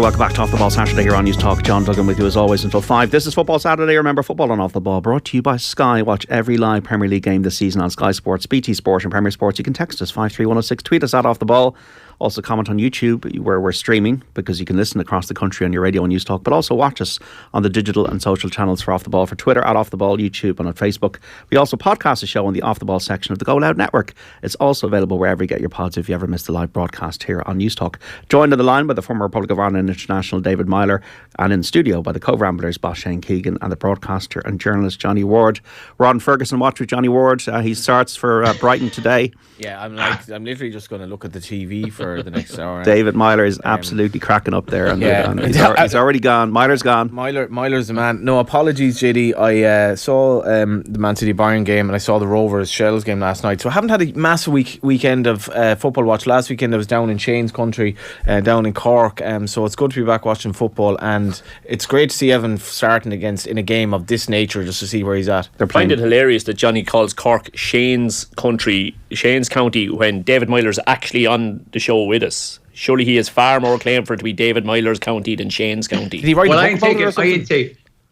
Welcome back to Off the Ball Saturday here on News Talk. John Duggan with you as always until 5. This is Football Saturday. Remember, football on Off the Ball brought to you by Sky. Watch every live Premier League game this season on Sky Sports, BT Sport and Premier Sports. You can text us 53106, tweet us at Off the Ball. Also comment on YouTube where we're streaming, because you can listen across the country on your radio and News Talk, but also watch us on the digital and social channels for Off the Ball, for Twitter at Off the Ball, YouTube and on Facebook. We also podcast the show on the Off the Ball section of the Go Loud Network. It's also available wherever you get your pods if you ever missed the live broadcast here on News Talk. Joined on the line by the former Republic of Ireland international David Meyler, and in studio by the Cobh Ramblers boss Shane Keegan and the broadcaster and journalist Johnny Ward. We're on Ferguson Watch with Johnny Ward. He starts for Brighton today. Yeah, I'm literally just going to look at the TV for the next hour. David Meyler is absolutely cracking up there. And he's already gone. Meyler's gone. Meyler's the man. No, apologies, JD. I saw the Man City Bayern game and I saw the Rovers Shells game last night. So I haven't had a massive weekend of football watch. Last weekend I was down in Shane's country, down in Cork. So it's good to be back watching football, and it's great to see Evan starting in a game of this nature, just to see where he's at. I find it hilarious that Johnny calls Cork Shane's country, Shane's county, when David Meyler's actually on the show with us. Surely he has far more claim for it to be David Meyler's county than Shane's county.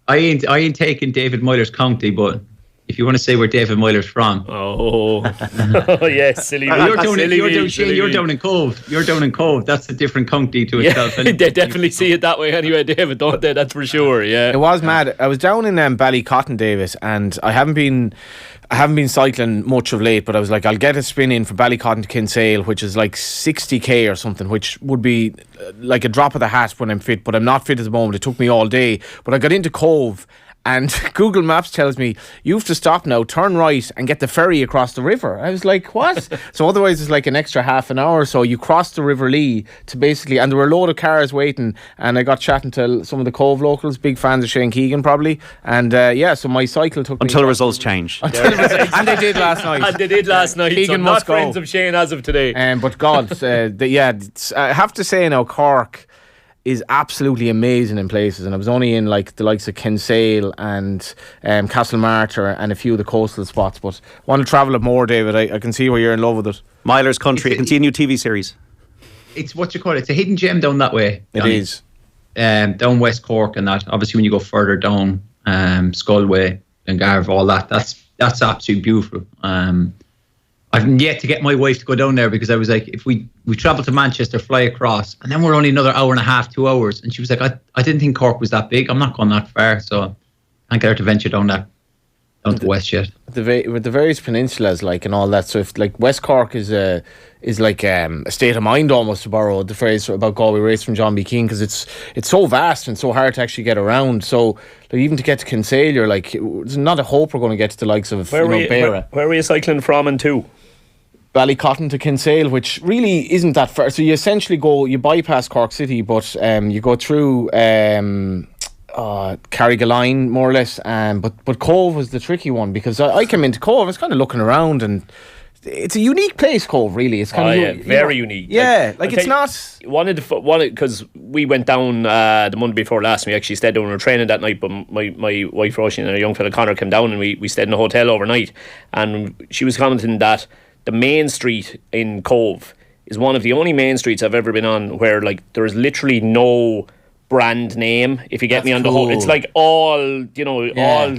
I ain't taking David Meyler's county, but if you want to say where David Meyler's from. Oh yes, silly. You're down in Cobh. You're down in Cobh. That's a different county to itself. They definitely see it that way anyway, David, don't they? That's for sure. Yeah, it was mad. I was down in Ballycotton, Davis, and I haven't been cycling much of late, but I was like, I'll get a spin in from Ballycotton to Kinsale, which is like 60k or something, which would be like a drop of the hat when I'm fit, but I'm not fit at the moment. It took me all day, but I got into Cobh, and Google Maps tells me you have to stop now, turn right and get the ferry across the river. I was like, what? So otherwise it's like an extra half an hour or so. You cross the River Lee to basically, and there were a load of cars waiting, and I got chatting to some of the Cobh locals, big fans of Shane Keegan probably, and so my cycle took until the results change. And they did last night. Keegan so not friends of Shane as of today. But God, I have to say now, Cork is absolutely amazing in places, and I was only in like the likes of Kinsale and Castlemartyr and a few of the coastal spots, but want to travel it more, David. I can see where you're in love with it. Meyler's country. I can see a new TV series. It's what you call it. It's a hidden gem down that way. It is. Down West Cork and that. Obviously when you go further down, Skullway and Garve, all that, that's absolutely beautiful. I've yet to get my wife to go down there, because I was like, if we travel to Manchester, fly across, and then we're only another hour and a half, 2 hours. And she was like, I didn't think Cork was that big. I'm not going that far. So I can't get her to venture down to the west yet. With the various peninsulas, like, and all that. So if like West Cork is like a state of mind almost, to borrow the phrase about Galway Race from John B. Keane, because it's so vast and so hard to actually get around. So like, even to get to Kinsale, you're like, there's not a hope we're going to get to the likes of Beara. Where were you cycling from and to? Ballycotton to Kinsale, which really isn't that far. So you essentially you bypass Cork City, but you go through Carrigaline more or less. But Cobh was the tricky one, because I came into Cobh, I was kind of looking around, and it's a unique place, Cobh. Really, it's kind of very unique. Yeah, like it's not because we went down the Monday before last. And we actually stayed down. We were training that night, but my wife Roisin and our young fella Connor came down, and we stayed in a hotel overnight. And she was commenting that the main street in Cobh is one of the only main streets I've ever been on where like there is literally no brand name, if you get me on the whole. It's like all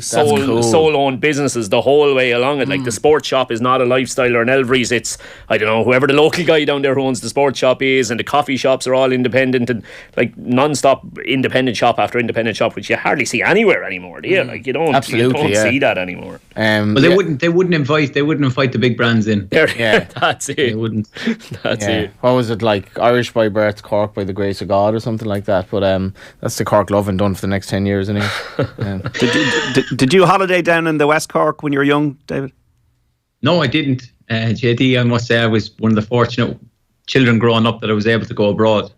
sole owned businesses the whole way along it. Like the sports shop is not a Lifestyle or an Elvery's. It's, I don't know, whoever the local guy down there who owns the sports shop is, and the coffee shops are all independent, and like non-stop independent shop after independent shop, which you hardly see anywhere anymore, do you? Like you don't see that anymore. Well, they wouldn't invite the big brands in. Yeah, that's it. They wouldn't. That's it. What was it, like Irish by birth, Cork by the grace of God, or something like that? But that's the Cork loving done for the next 10 years anyway. Did you holiday down in the West Cork when you were young, David? No, I didn't. JD, I must say I was one of the fortunate children growing up that I was able to go abroad.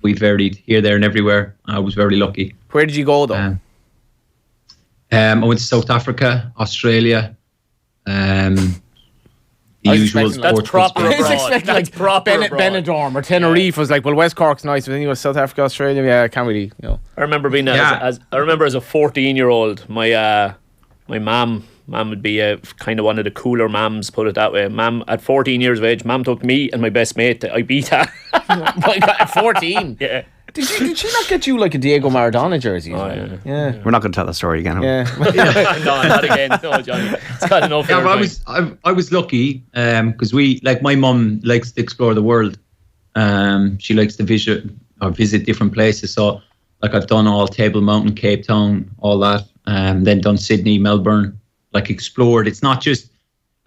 We varied here, there and everywhere. I was very lucky. Where did you go though? I went to South Africa, Australia, usual. That's proper. I was expecting like Benidorm or Tenerife. Was like, well, West Cork's nice, but then you go South Africa, Australia. Yeah, I can't really, I remember being as a 14-year-old, my mum would be kind of one of the cooler mums, put it that way. Mum, at 14 years of age, mum took me and my best mate to Ibiza. My God, at 14. Yeah. Did she not get you like a Diego Maradona jersey? Oh, yeah. We're not going to tell that story again. Yeah. No, not again. No, Johnny. It's got enough. Yeah, I was lucky because my mum likes to explore the world. She likes to visit different places. So like I've done all Table Mountain, Cape Town, all that. Then done Sydney, Melbourne. Like explored. It's not just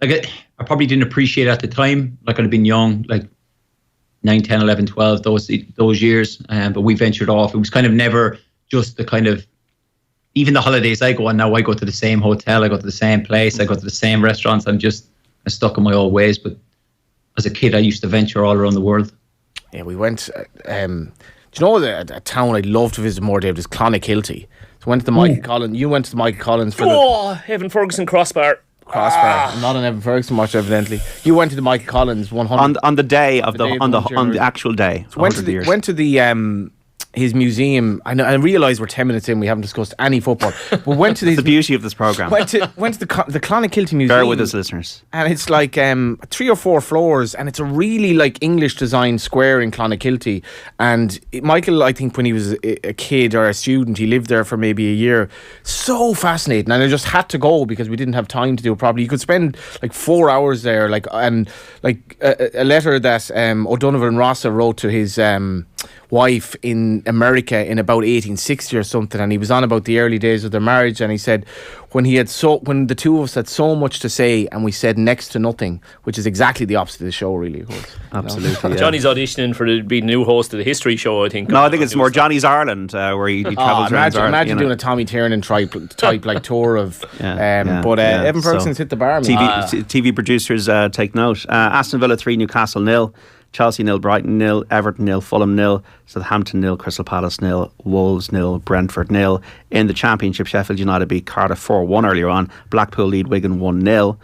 like I probably didn't appreciate it at the time. Like I'd have been young, like 9, 10, 11, 12, those years. But we ventured off. It was kind of never just the kind of, even the holidays I go on now, I go to the same hotel, I go to the same place, I go to the same restaurants. I'm stuck in my old ways. But as a kid, I used to venture all around the world. Yeah, we went. Do you know a town I'd love to visit more, David, is Clonakilty. So went to the Michael Collins. You went to the Michael Collins for Evan Ferguson crossbar. I'm not an Evan Ferguson watch, evidently. You went to the Michael Collins 100 on the day of on the actual day. So went to the his museum. I realise we're 10 minutes in. We haven't discussed any football, but went to the beauty of this program. Went to the Clonakilty Museum. Bear with us, listeners. And it's like 3 or 4 floors, and it's a really like English designed square in Clonakilty. And Michael, I think when he was a kid or a student, he lived there for maybe a year. So fascinating, and I just had to go because we didn't have time to do it properly. You could spend like 4 hours there, a letter that O'Donovan Rossa wrote to his wife in America in about 1860 or something, and he was on about the early days of their marriage, and he said when the two of us had so much to say and we said next to nothing, which is exactly the opposite of the show, really, of course. Absolutely. Johnny's auditioning for being the new host of the history show, I think. No, I think it's more Johnny's Ireland, where he travels around Ireland. Imagine doing a Tommy Tiernan type like tour of Evan Ferguson's hit the bar. TV producers take note. Aston Villa 3, Newcastle 0. Chelsea 0, Brighton 0, Everton 0, Fulham 0, Southampton 0, Crystal Palace 0, Wolves 0, Brentford 0. In the Championship, Sheffield United beat Cardiff 4-1 earlier on. Blackpool lead Wigan 1-0.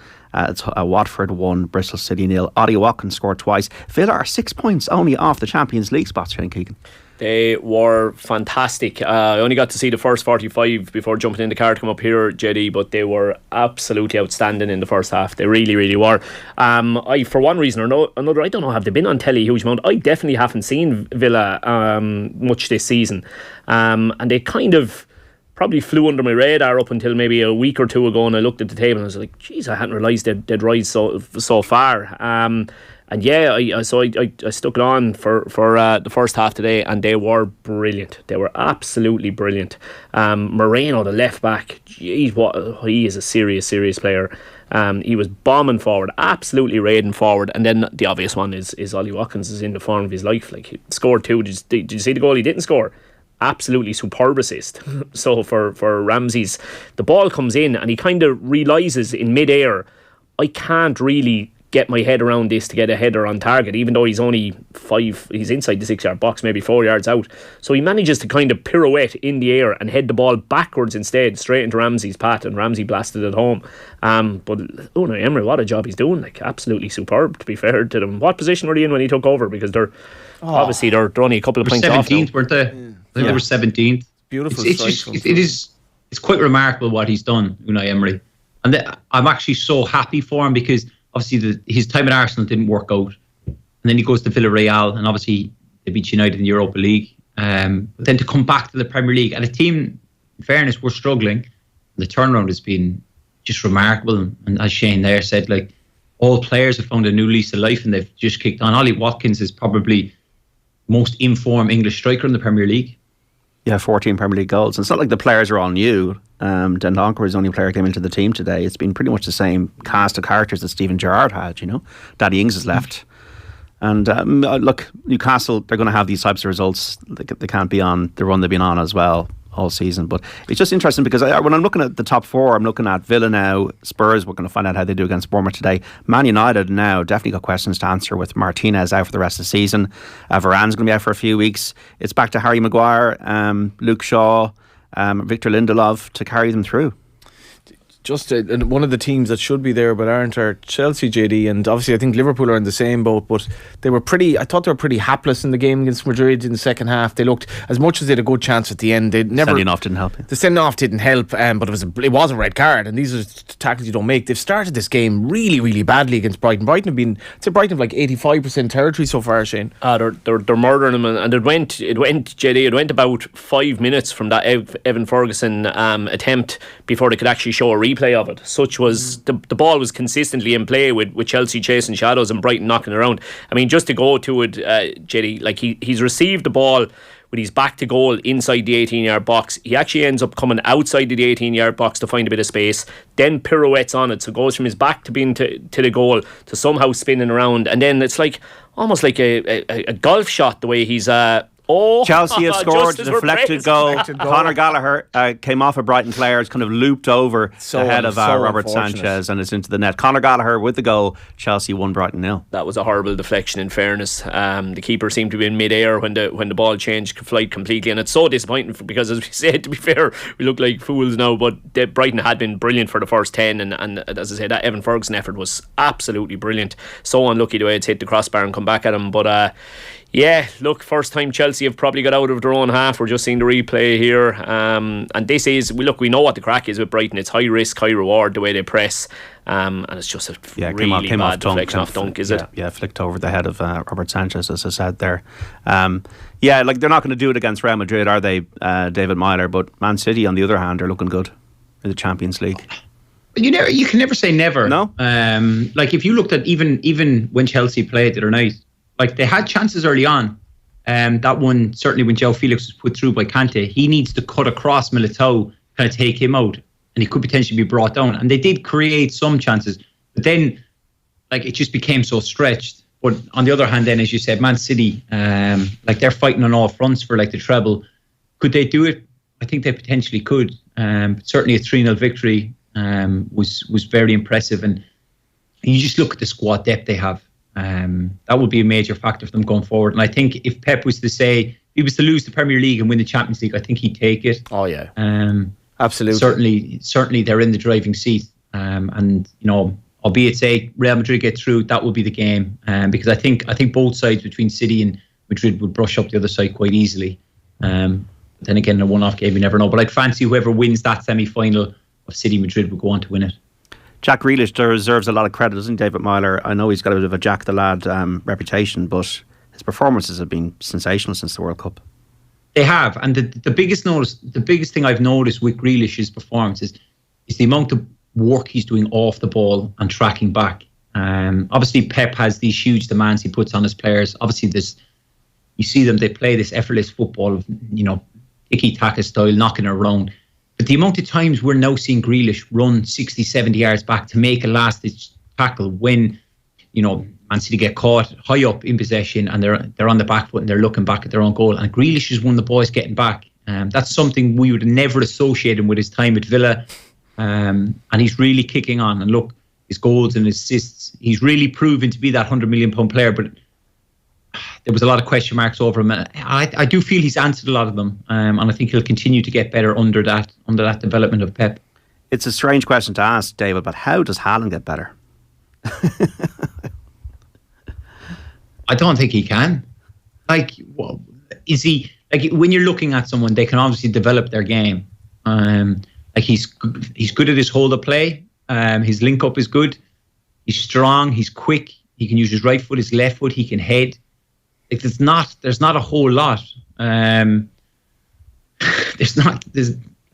Watford 1, Bristol City 0. Oddie Watkins scored twice. Villa are 6 points only off the Champions League spots, Shane Keegan. They were fantastic. I only got to see the first 45 before jumping in the car to come up here, JD, but they were absolutely outstanding in the first half. They really, really were. I, for one reason or another, I don't know, have they been on telly a huge amount? I definitely haven't seen Villa much this season. And they kind of probably flew under my radar up until maybe a week or two ago, and I looked at the table and I was like, geez, I hadn't realised they'd rise so far. And yeah, I stuck it on for the first half today, and they were brilliant. They were absolutely brilliant. Moreno, the left back, geez, he is a serious player. He was bombing forward, absolutely raiding forward. And then the obvious one is Ollie Watkins is in the form of his life. Like, he scored 2. Did you see the goal he didn't score? Absolutely superb assist. So for Ramsey's, the ball comes in and he kind of realises in mid-air, I can't really get my head around this to get a header on target, even though he's only 5, he's inside the 6-yard box, maybe 4 yards out. So he manages to kind of pirouette in the air and head the ball backwards instead, straight into Ramsey's path, and Ramsey blasted it home. But Unai Emery, what a job he's doing, like, absolutely superb, to be fair to them. What position were they in when he took over? Because they're obviously they're only a couple of points off now. 17th, weren't they? I think they were 17th. Beautiful. It's quite remarkable what he's done, Unai Emery, and I'm actually so happy for him, because obviously his time at Arsenal didn't work out, and then he goes to Villarreal, and obviously they beat United in the Europa League. But then to come back to the Premier League, and a team, in fairness, we're struggling. The turnaround has been just remarkable, and as Shane there said, like, all players have found a new lease of life and they've just kicked on. Ollie Watkins is probably most informed English striker in the Premier League. Yeah, 14 Premier League goals. And it's not like the players are all new. Dendoncker is the only player who came into the team today. It's been pretty much the same cast of characters that Steven Gerrard had, you know. Danny Ings has left. And look, Newcastle, they're going to have these types of results. They can't be on the run they've been on as well all season. But it's just interesting because when I'm looking at the top 4, I'm looking at Villa now, Spurs, we're going to find out how they do against Bournemouth today. Man United now definitely got questions to answer with Martinez out for the rest of the season. Varane's going to be out for a few weeks. It's back to Harry Maguire, Luke Shaw, Victor Lindelof to carry them through. Do just one of the teams that should be there but aren't are Chelsea, JD, and obviously I think Liverpool are in the same boat, but I thought they were pretty hapless in the game against Madrid in the second half. They looked, as much as they had a good chance at the end, they never... Sending off didn't help you. The sending off didn't help, but it was a red card, and these are tackles you don't make. They've started this game really, really badly against Brighton. Brighton have like 85% territory so far, Shane. They're murdering them, and it went about 5 minutes from that Evan Ferguson attempt before they could actually show a replay of it. Such was the ball was consistently in play with Chelsea chasing shadows and Brighton knocking around. I mean, just to go to it, Jetty, like he's received the ball with his back to goal inside the 18-yard box. He actually ends up coming outside the 18-yard box to find a bit of space, then pirouettes on it, so goes from his back to being to the goal to somehow spinning around, and then it's like almost like a golf shot the way he's Chelsea have scored, deflected goal. Conor Gallagher came off a Brighton player, it's kind of looped over the head of Robert Sanchez, and it's into the net. Conor Gallagher with the goal. Chelsea won, Brighton 0. That was a horrible deflection, in fairness. The keeper seemed to be in mid-air when the ball changed flight completely, and it's so disappointing because, as we said, to be fair, we look like fools now, but Brighton had been brilliant for the first 10, and as I said, that Evan Ferguson effort was absolutely brilliant. So unlucky the way it's hit the crossbar and come back at him, but yeah, look, first time Chelsea have probably got out of their own half. We're just seeing the replay here, and this is, we know what the crack is with Brighton. It's high risk, high reward the way they press, and it's just a really bad deflection off Dunk, is it? Yeah, flicked over the head of Robert Sanchez, as I said there. Yeah, like they're not going to do it against Real Madrid, are they, David Meyler? But Man City, on the other hand, are looking good in the Champions League. You can never say never. No. Like if you looked at even when Chelsea played the other night, like they had chances early on. That one, certainly when João Felix was put through by Kante, he needs to cut across Militao, kind of take him out, and he could potentially be brought down. And they did create some chances, but then like it just became so stretched. But on the other hand, then as you said, Man City, like they're fighting on all fronts for like the treble. Could they do it? I think they potentially could. Certainly a 3-0 victory was very impressive, and you just look at the squad depth they have. That would be a major factor for them going forward. And I think if Pep was to say, if he was to lose the Premier League and win the Champions League, I think he'd take it. Oh yeah, absolutely. Certainly, they're in the driving seat. And albeit say Real Madrid get through, that will be the game. Because I think both sides between City and Madrid would brush up the other side quite easily. Then again, in a one-off game, you never know. But I'd fancy whoever wins that semi-final of City Madrid will go on to win it. Jack Grealish deserves a lot of credit, doesn't David Meyler? I know he's got a bit of a Jack the Lad reputation, but his performances have been sensational since the World Cup. They have, and the biggest thing I've noticed with Grealish's performances is the amount of work he's doing off the ball and tracking back. Obviously, Pep has these huge demands he puts on his players. Obviously, you see them; they play this effortless football of tiki-taka style, knocking it around. But the amount of times we're now seeing Grealish run 60, 70 yards back to make a last-ditch tackle when, Man City get caught high up in possession and they're on the back foot and they're looking back at their own goal. And Grealish is one of the boys getting back. That's something we would never associate him with his time at Villa. And he's really kicking on. And look, his goals and his assists, he's really proven to be that £100 million player. But there was a lot of question marks over him. I do feel he's answered a lot of them, and I think he'll continue to get better under that development of Pep. It's a strange question to ask, David, but how does Haaland get better? I don't think he can. Is he when you're looking at someone, they can obviously develop their game. He's good at his hold up play. His link up is good. He's strong. He's quick. He can use his right foot, his left foot. He can head. There's not a whole lot.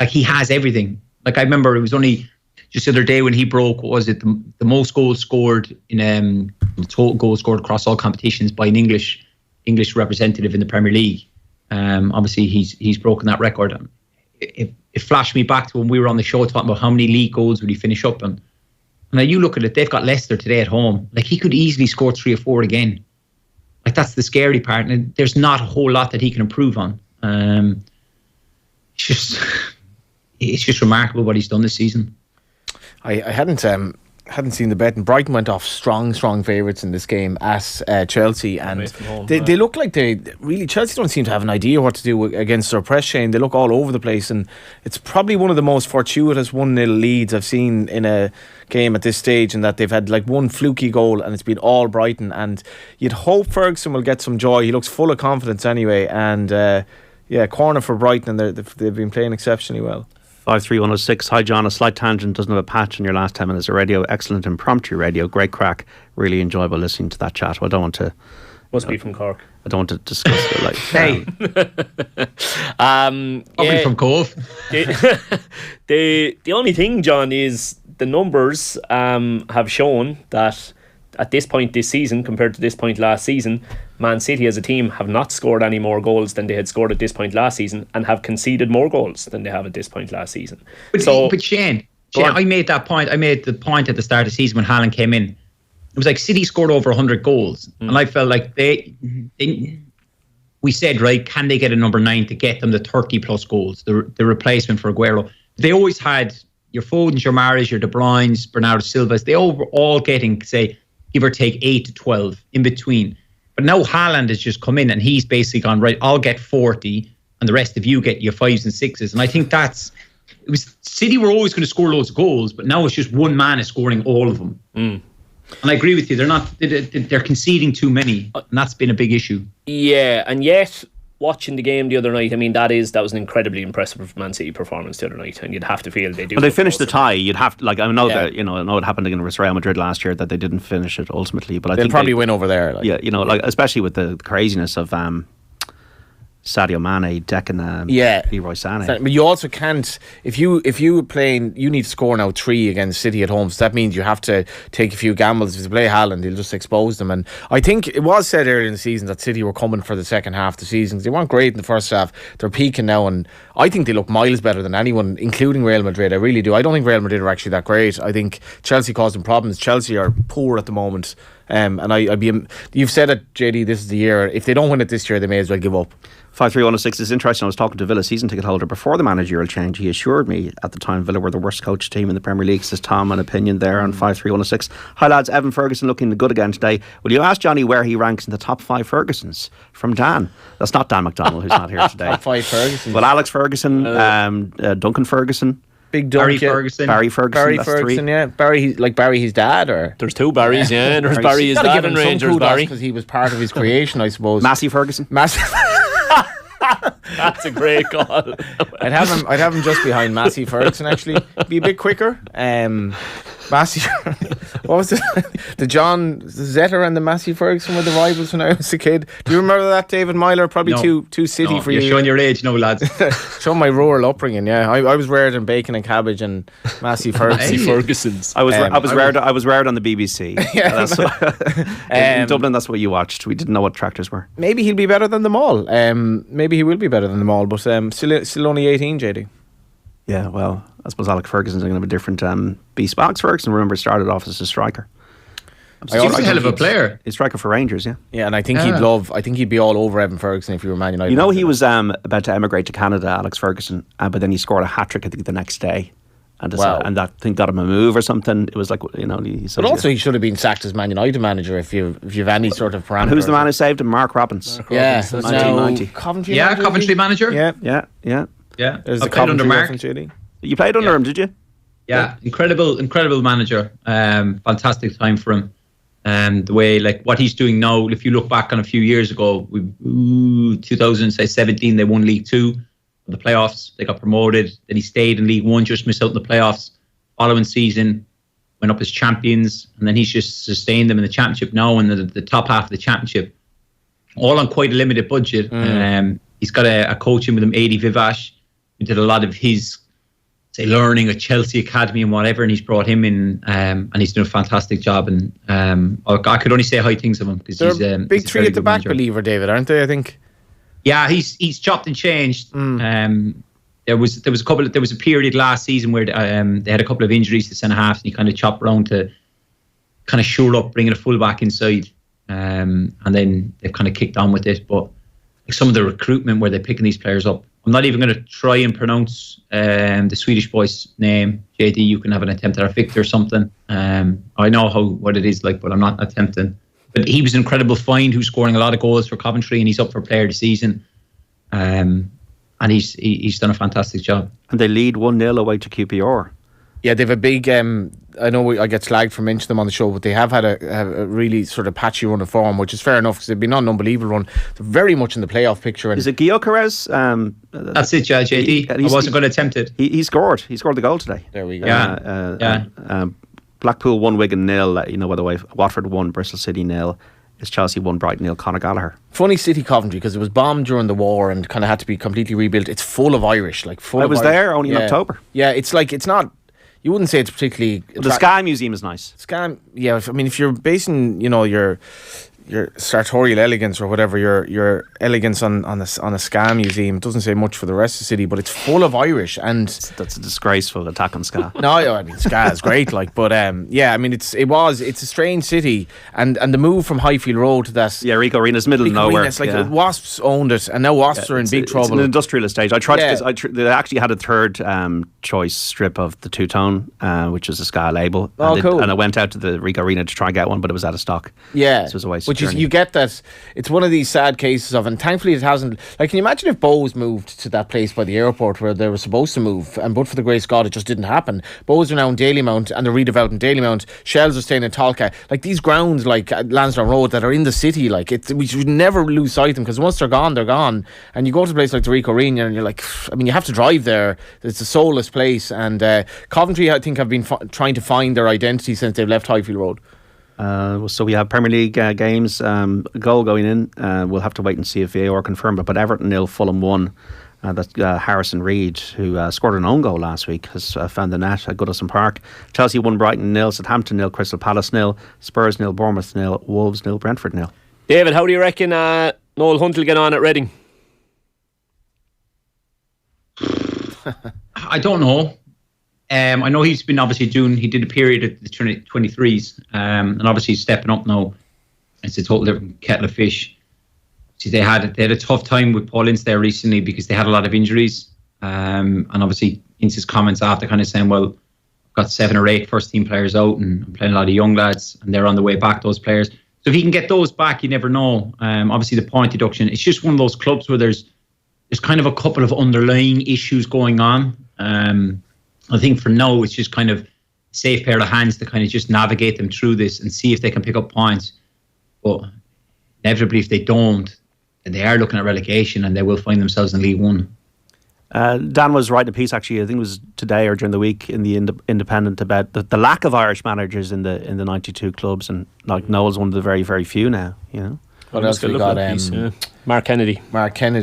He has everything. Like I remember, it was only just the other day when he broke. What was it? The most goals scored in total goals scored across all competitions by an English representative in the Premier League. Obviously, he's broken that record. It flashed me back to when we were on the show talking about how many league goals would he finish up on. And now you look at it, they've got Leicester today at home. Like he could easily score 3 or 4 again. Like that's the scary part, and there's not a whole lot that he can improve on. It's just remarkable what he's done this season. I hadn't hadn't seen the bet, and Brighton went off strong favourites in this game at Chelsea, and they look like Chelsea don't seem to have an idea what to do against their press chain. They look all over the place, and it's probably one of the most fortuitous 1-0 leads I've seen in a game at this stage, in that they've had like one fluky goal and it's been all Brighton, and you'd hope Ferguson will get some joy. He looks full of confidence anyway, and corner for Brighton, and they've been playing exceptionally well. 53106. Hi John, a slight tangent, doesn't have a patch in your last 10 minutes of radio. Excellent impromptu radio, great crack, really enjoyable listening to that chat. Well, I don't want to... Must be from Cork. I don't want to discuss it like... Hey! Probably from Cobh. The only thing, John, is the numbers have shown that at this point this season compared to this point last season, Man City as a team have not scored any more goals than they had scored at this point last season, and have conceded more goals than they have at this point last seazen. But Shane, I made that point. I made the point at the start of the season when Haaland came in. It was like City scored over 100 goals, and I felt like we said, right, can they get a number 9 to get them the 30 plus goals, the replacement for Aguero? They always had your Fodens, your Mahrez, your De Bruynes, Bernardo Silvas. They were all getting, say, give or take 8 to 12 in between. But now Haaland has just come in and he's basically gone, right, I'll get 40 and the rest of you get your 5s and 6s. And I think City were always going to score loads of goals, but now it's just one man is scoring all of them. And I agree with you, they're conceding too many, and that's been a big issue. Yeah, and yet watching the game the other night, I mean, that was an incredibly impressive Man City performance the other night, and you'd have to feel they do. Well, they finished the tie. You'd have to, I know that I know it happened against Real Madrid last year that they didn't finish it ultimately, but they'll probably win over there. Especially with the craziness of Sadio Mane decking Leroy Sané. But you also can't, if you playing, you need to score now 3 against City at home, so that means you have to take a few gambles. If you play Haaland, you'll just expose them. And I think it was said earlier in the season that City were coming for the second half of the season. They weren't great in the first half. They're peaking now, and I think they look miles better than anyone, including Real Madrid. I really do. I don't think Real Madrid are actually that great. I think Chelsea caused them problems. Chelsea are poor at the moment. And you've said it, JD, this is the year. If they don't win it this year, they may as well give up. 53106 is interesting. I was talking to Villa season ticket holder before the managerial change. He assured me at the time Villa were the worst coached team in the Premier League. Says Tom, an opinion there on 53106. Hi lads, Evan Ferguson looking good again today. Will you ask Johnny where he ranks in the top 5 Fergusons? From Dan. That's not Dan McDonnell, who's not here today. Top 5 Fergusons. Well, Alex Ferguson, Duncan Ferguson, Big Barry Ferguson. Barry Ferguson, yeah. Barry, his dad, or there's 2 Barrys, yeah. There's Barry, his dad, and Rangers Barry, because he was part of his creation, I suppose. Massey Ferguson. That's a great call. I'd have him just behind Massey Ferguson, actually. Be a bit quicker. Massey, what was it? The Zetter and the Massey Ferguson were the rivals when I was a kid. Do you remember that, David Meyler? Probably too city for you. You're showing your age, no lads. Showing my rural upbringing. Yeah, I was reared in bacon and cabbage and Massey Ferguson. Fergusons. I was reared on the BBC. In Dublin, that's what you watched. We didn't know what tractors were. Maybe he'll be better than them all. Maybe he will be better than them all. But still only 18, JD. Yeah, well, I suppose Alex Ferguson's going to have a different beast. Alex Ferguson, remember, started off as a striker. He's a hell of a player. He's a striker for Rangers, yeah. Yeah, and I think he'd be all over Evan Ferguson if you were Man United. You know, he was about to emigrate to Canada, Alex Ferguson, but then he scored a hat-trick, I think, the next day. And that thing got him a move or something. It was like, but also he should have been sacked as Man United manager if you've any sort of parameter. And who's the man who saved him? Mark Robbins. 1990. Coventry manager. Yeah. There's I played under Mark. You played under him, did you? Yeah, incredible manager. Fantastic time for him. The way, like, what he's doing now, if you look back on a few years ago, 2017, they won League 2, the playoffs, they got promoted. Then he stayed in League 1, just missed out in the playoffs. Following season, went up as champions, and then he's just sustained them in the championship now, in the top half of the championship, all on quite a limited budget. He's got a coach in with him, Adi Vivash, who did a lot of his learning at Chelsea Academy and whatever, and he's brought him in, and he's done a fantastic job. And I could only say high things of him because he's a big three at the back believer, David, aren't they? I think. Yeah, he's chopped and changed. There was a period last season where they had a couple of injuries to centre halves, and he kind of chopped around to kind of shore up, bringing a full back inside, and then they've kind of kicked on with it. But some of the recruitment where they're picking these players up, I'm not even going to try and pronounce the Swedish boy's name. JD, you can have an attempt at a Victor or something. I know what it is like, but I'm not attempting. But he was an incredible find who's scoring a lot of goals for Coventry, and he's up for player of the season. And he's done a fantastic job. And they lead 1-0 away to QPR. Yeah, they have a big. I know I get slagged for mentioning them on the show, but they have had a really sort of patchy run of form, which is fair enough because they've been on an unbelievable run. They're very much in the playoff picture. And is it Gyökeres? That's it, yeah, JD. I wasn't going to attempt it. He scored. He scored the goal today. There we go. Yeah. Blackpool 1, Wigan 0. By the way, Watford 1, Bristol City 0. It's Chelsea 1, Brighton 0. Conor Gallagher. Funny city, Coventry, because it was bombed during the war and kind of had to be completely rebuilt. It's full of Irish, I was there only in October. Yeah, it's not. You wouldn't say it's particularly. The Sky Museum is nice. Yeah. If you're basing, your sartorial elegance or whatever, your elegance on a Ska museum, it doesn't say much for the rest of the city, but it's full of Irish, and that's a disgraceful attack on Ska. No, I mean Ska is great, but it's a strange city, and the move from Highfield Road to that Rico Arena's middle of nowhere. It's like Wasps owned it, and now Wasps are in big trouble. It's an industrial estate. I tried they actually had a third choice strip of the Two-Tone, which is a Ska label. Cool. And I went out to the Rico Arena to try and get one, but it was out of stock. Yeah, so it was a waste. Which is, you get that it's one of these sad cases of, and thankfully it hasn't. Like, can you imagine if Bowes moved to that place by the airport where they were supposed to move, and but for the grace of God, it just didn't happen. Bowes are now in Dalymount, and they're redeveloping Dalymount. Shells are staying in Talca. Like, these grounds, like Lansdowne Road, that are in the city, like we should never lose sight of them, because once they're gone, they're gone. And you go to a place like the Rico Arena, and you're like, I mean, you have to drive there. It's a soulless place, and Coventry, I think, have been trying to find their identity since they've left Highfield Road. So we have Premier League games, goal going in. We'll have to wait and see if VAR confirm it. But Everton 0, Fulham 1. That's Harrison Reid, who scored an own goal last week, has found the net at Goodison Park. Chelsea 1, Brighton 0, Southampton 0, Crystal Palace 0, Spurs 0, Bournemouth 0, Wolves 0, Brentford 0. David, how do you reckon Noel Hunt will get on at Reading? I don't know. I know he's been obviously he did a period at the 23s, and obviously he's stepping up now. It's a total different kettle of fish. See, they had a tough time with Paul Ince there recently because they had a lot of injuries, and obviously Ince's comments after kind of saying, well, I've got 7 or 8 first team players out and I'm playing a lot of young lads and they're on the way back, those players. So if he can get those back, you never know. Obviously the point deduction, it's just one of those clubs where there's kind of a couple of underlying issues going on. I think for now, it's just kind of safe pair of hands to kind of just navigate them through this and see if they can pick up points. But inevitably, if they don't, then they are looking at relegation and they will find themselves in League One. Dan was writing a piece, actually, I think it was today or during the week in the Independent, about the lack of Irish managers in the 92 clubs, and like Noel's one of the very, very few now, you know. What else we got? Mark Kennedy.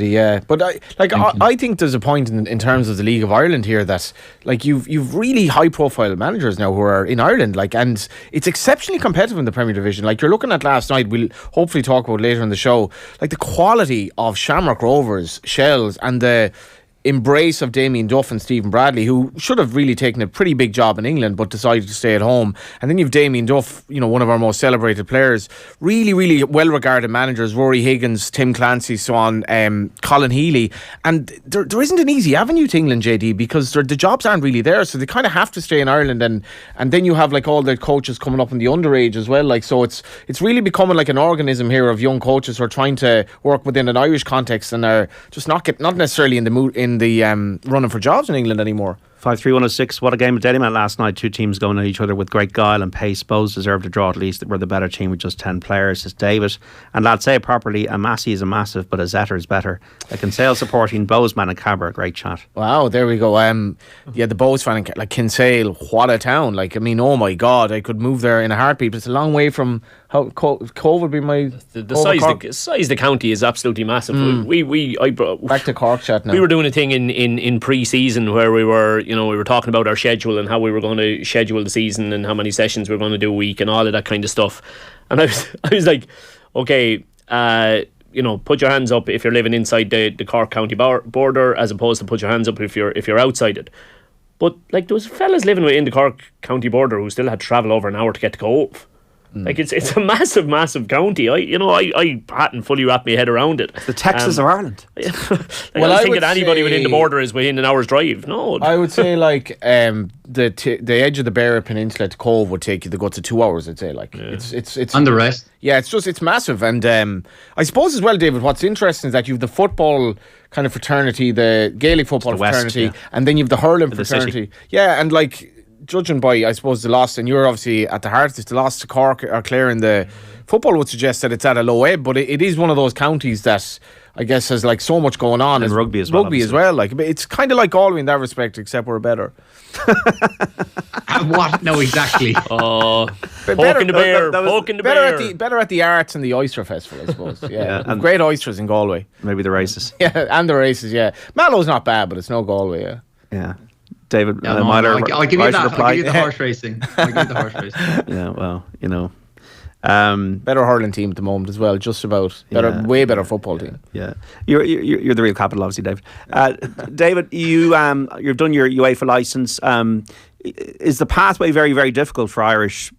Yeah. But I think there's a point in terms of the League of Ireland here that, like, you've really high profile managers now who are in Ireland, like, and it's exceptionally competitive in the Premier Division. Like, you're looking at last night, we'll hopefully talk about later in the show, like the quality of Shamrock Rovers, Shells, and the embrace of Damien Duff and Stephen Bradley, who should have really taken a pretty big job in England but decided to stay at home. And then you've Damien Duff, you know, one of our most celebrated players, really, really well-regarded managers, Rory Higgins, Tim Clancy, so on, Colin Healy. And there isn't an easy avenue to England, JD, because the jobs aren't really there, so they kind of have to stay in Ireland. And then you have, like, all the coaches coming up in the underage as well. Like, so it's really becoming like an organism here of young coaches who are trying to work within an Irish context and are just not necessarily in the mood, in the running for jobs in England anymore. 5-3-1-0-6. What a game of Dalymount last night. Two teams going at each other with great guile and pace. Both deserved a draw at least. We're the better team with just 10 players. It's David. And lads, say it properly, a Massey is a massive, but a Zetter is better. A Kinsale supporting Bozeman and Cabra. Great chat. Wow, there we go. Yeah, the Bows fan, like Kinsale, what a town. Like, I mean, oh my God, I could move there in a heartbeat. But it's a long way from how Cobh would be my... The size of the county is absolutely massive. Back to Cork chat now. We were doing a thing in pre-season where we were talking about our schedule and how we were going to schedule the season and how many sessions we were going to do a week and all of that kind of stuff. And I was like, okay, put your hands up if you're living inside the Cork County border, as opposed to put your hands up if you're outside it. But like, there was fellas living within the Cork County border who still had to travel over an hour to get to Cobh. Like it's a massive county. I hadn't fully wrapped my head around it. The Texas of Ireland. Well, I think that anybody within the border is within an hour's drive. No, I would say like the edge of the Beara Peninsula to Cobh would take you the guts of 2 hours. I'd say it's and the rest. Yeah, it's massive, and I suppose as well, David. What's interesting is that you've the football kind of fraternity, the Gaelic football fraternity, West, and then you've the hurling the fraternity. city. Yeah, and like judging by, I suppose, the loss, and you're obviously at the heart of this, the loss to Cork or Clare in the football would suggest that it's at a low ebb, but it is one of those counties that I guess has like so much going on. And rugby as well. Rugby as well. Like it's kind of like Galway in that respect, except we're better. What? No, exactly. Poking the bear. Poking the bear. Better at the arts and the oyster festival, I suppose. Yeah, and great oysters in Galway. Maybe the races. Yeah, and the races. Yeah, Mallow's not bad, but it's no Galway. Yeah. Yeah. David Meyler, I'll give you that. reply. I'll give you the horse racing. Yeah, well, better hurling team at the moment as well. Just about better, way better football team. Yeah, you're the real capital, obviously, David. David, you've done your UEFA license. Is the pathway very, very difficult for Irish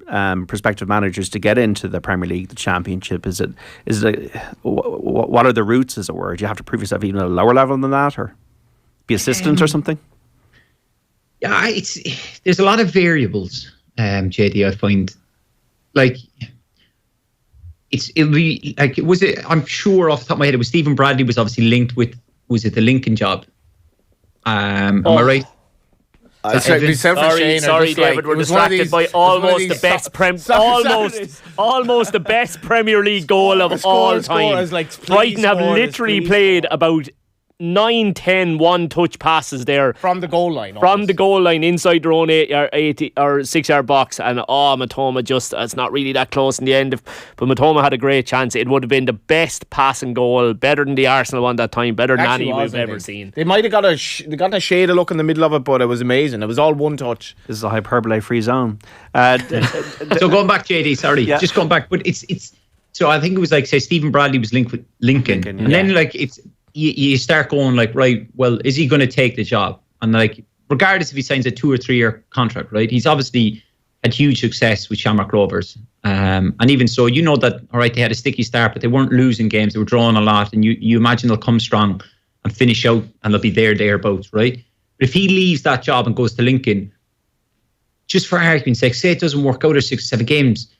prospective managers to get into the Premier League, the Championship? Is it? What are the routes, as it were? Do you have to prove yourself even at a lower level than that, or be assistant or something? Yeah, there's a lot of variables, JD. I find, like, it'll be like, I'm sure off the top of my head, it was Stephen Bradley was obviously linked with, was it the Lincoln job? Am I right? Sorry, David. We're distracted by almost the best Premier League goal of all time. Brighton have literally played about 9-10 one-touch passes there from the goal line. The goal line inside their own 8 or 6 yard box, and Matoma just, it's not really that close in the end. But Matoma had a great chance. It would have been the best passing goal, better than the Arsenal one that time, better than any we've ever seen. They might have got a shade of look in the middle of it, but it was amazing. It was all one touch. This is a hyperbole-free zone. So going back, JD, sorry, just going back, but it's so I think it was like, say, Stephen Bradley was linked with Lincoln, and then like it's. You start going like, right, well, is he going to take the job? And like, regardless if he signs a 2 or 3 year contract, right? He's obviously had huge success with Shamrock Rovers. And even so, that, all right, they had a sticky start, but they weren't losing games. They were drawing a lot. And you imagine they'll come strong and finish out and they'll be thereabouts, right? But if he leaves that job and goes to Lincoln, just for argument's sake, say it doesn't work out or 6 or 7 games,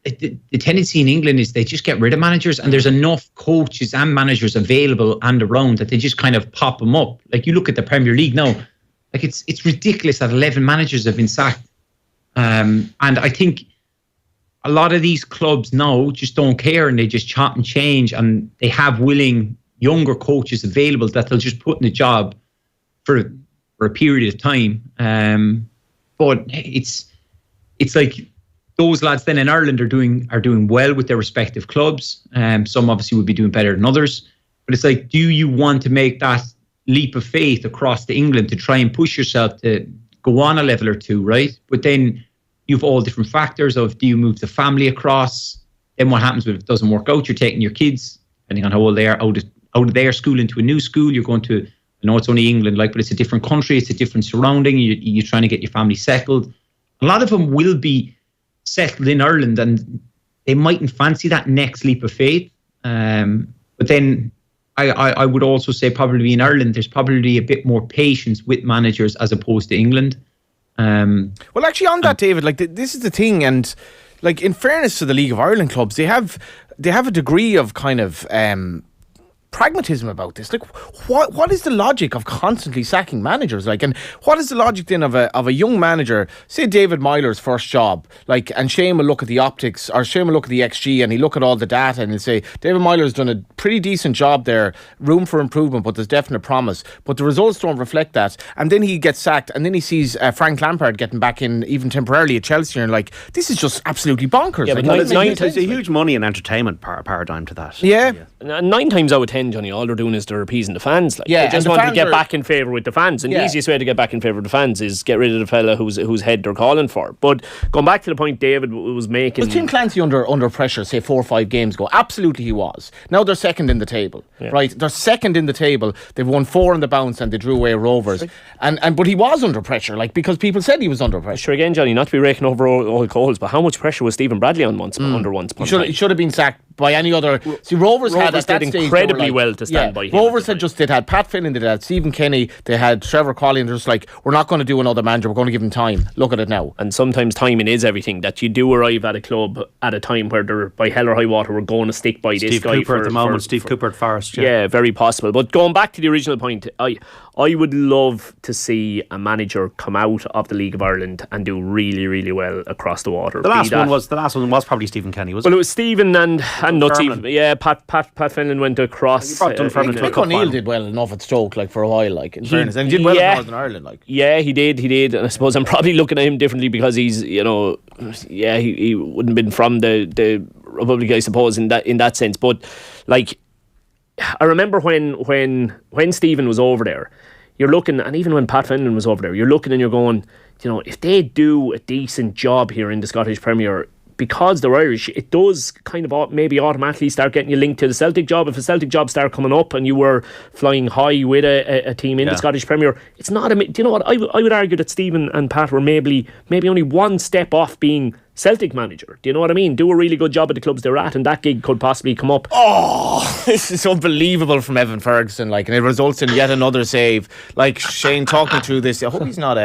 the tendency in England is they just get rid of managers, and there's enough coaches and managers available and around that they just kind of pop them up. Like, you look at the Premier League now, like it's ridiculous that 11 managers have been sacked. And I think a lot of these clubs now just don't care, and they just chop and change, and they have willing younger coaches available that they'll just put in the job for a period of time. But it's like, those lads then in Ireland are doing well with their respective clubs. Some obviously would be doing better than others. But it's like, do you want to make that leap of faith across to England to try and push yourself to go on a level or two, right? But then you've all different factors of, do you move the family across? Then what happens if it doesn't work out? You're taking your kids, depending on how old they are, out of their school into a new school. You're going to, I know it's only England, but it's a different country. It's a different surrounding. You're trying to get your family settled. A lot of them will be settled in Ireland, and they mightn't fancy that next leap of faith. But then I would also say probably in Ireland there's probably a bit more patience with managers as opposed to England. Well, actually, on that, David, like this is the thing, and like in fairness to the League of Ireland clubs, they have a degree of kind of pragmatism about this. Like, what is the logic of constantly sacking managers? Like, and what is the logic then of a young manager, say David Meyler's first job, like, and Shane will look at the optics, or Shane will look at the XG, and he'll look at all the data and he'll say, David Meyler's done a pretty decent job there, room for improvement, but there's definite promise. But the results don't reflect that. And then he gets sacked, and then he sees Frank Lampard getting back in, even temporarily, at Chelsea, and like, this is just absolutely bonkers. Yeah, like, but there's a huge money and entertainment paradigm to that. Yeah. 9 times out of 10, 10, Johnny, all they're doing is they're appeasing the fans. Like, Yeah, they just and the want to fans get are- back in favour with the fans. And the easiest way to get back in favour with the fans is get rid of the fella whose head they're calling for. But going back to the point David was making... Was Tim Clancy under pressure, say 4 or 5 games ago? Absolutely he was. Now they're second in the table, right? They're second in the table. They've won 4 in the bounce and they drew away Rovers. But he was under pressure, like, because people said he was under pressure. Sure, again, Johnny, not to be raking over old coals, but how much pressure was Stephen Bradley on under once upon a time? He should have been sacked by any other. See, Rovers had at that did stage, incredibly they were well to stand by him. Rovers they'd had Pat Fillon, they had Stephen Kenny, they had Trevor Colley, and they're just like, we're not going to do another manager, we're going to give him time. Look at it now. And sometimes timing is everything. That you do arrive at a club at a time where they're, by hell or high water, we're going to stick by this guy. Steve Cooper at the moment. Steve Cooper at Forest. Yeah, very possible. But going back to the original point, I would love to see a manager come out of the League of Ireland and do really, really well across the water. The last one was probably Stephen Kenny, wasn't it? Well, it was Stephen and Nutsy. Ferman. Yeah, Pat Fenlon went across. He brought Dunfermline to a Mick cup O'Neill final. did well enough at Stoke, like, for a while, like, in fairness, and he did well in Northern Ireland, like. Yeah, he did, and I suppose I'm probably looking at him differently because he's, he wouldn't have been from the Republic, I suppose, in that sense. But like, I remember when Stephen was over there, you're looking, and even when Pat Fenlon was over there, you're looking and you're going, if they do a decent job here in the Scottish Premier, because they're Irish, it does kind of maybe automatically start getting you linked to the Celtic job. If a Celtic job started coming up and you were flying high with a team in the Scottish Premier, it's not do you know what? I would argue that Stephen and Pat were maybe only one step off being Celtic manager. Do you know what I mean? Do a really good job at the clubs they're at, and that gig could possibly come up. Oh, this is unbelievable from Evan Ferguson, like, and it results in yet another save. Like, Shane talking through this, I hope he's not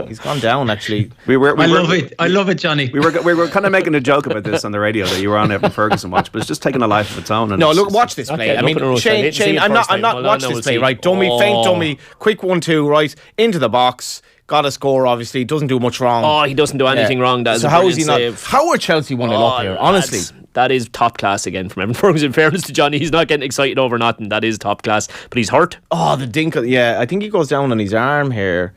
he's gone down, actually. I love it, Johnny. We were kind of making a joke about this on the radio, that you were on Evan Ferguson watch, but it's just taking a life of its own. And No, look, watch this play. Okay, I mean, Shane, I'm not watch this play, right? Feint dummy, quick 1-2, right, into the box. Got a score, obviously. Doesn't do much wrong. Oh, he doesn't do anything wrong. That is so a how is he brilliant not? save. How are Chelsea 1-0 up here? Honestly, that is top class again from Evan Ferguson. In fairness to Johnny, he's not getting excited over nothing. That is top class, but he's hurt. oh, the dink. Yeah, I think he goes down on his arm here.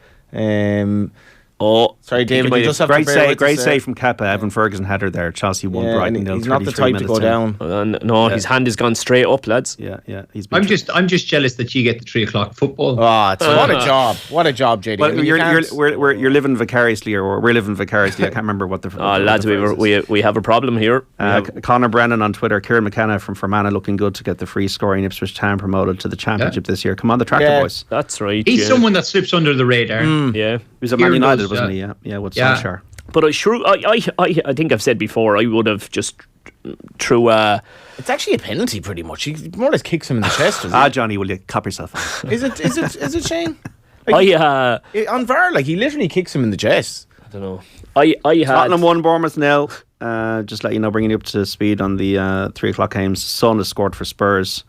Sorry, David. You just have great to bear with great us, save from Kepa. Evan Ferguson header there. Chelsea won Brighton. He's not the type to go down. No, his hand has gone straight up, lads. Yeah. I'm just jealous that you get the 3 o'clock football. What a job! What a job, JD. Well, I mean, you're living vicariously, or we're living vicariously. I can't remember what the. Lads, we have a problem here. Conor Brennan on Twitter. Kieran McKenna from Fermanagh looking good to get the free scoring. Ipswich Town promoted to the Championship this year. Come on, the Tractor Boys. That's right. He's someone that slips under the radar. Yeah. He was at Man United, wasn't he? Yeah, with Solskjaer. But I think I've said before, I would have just threw it's actually a penalty, pretty much. He more or less kicks him in the chest. Johnny, will you cop yourself off? Is it Shane? On VAR, like, he literally kicks him in the chest. I don't know. I had Tottenham 1, Bournemouth 0. Just let you know, bringing you up to speed on the 3 o'clock games. Son has scored for Spurs.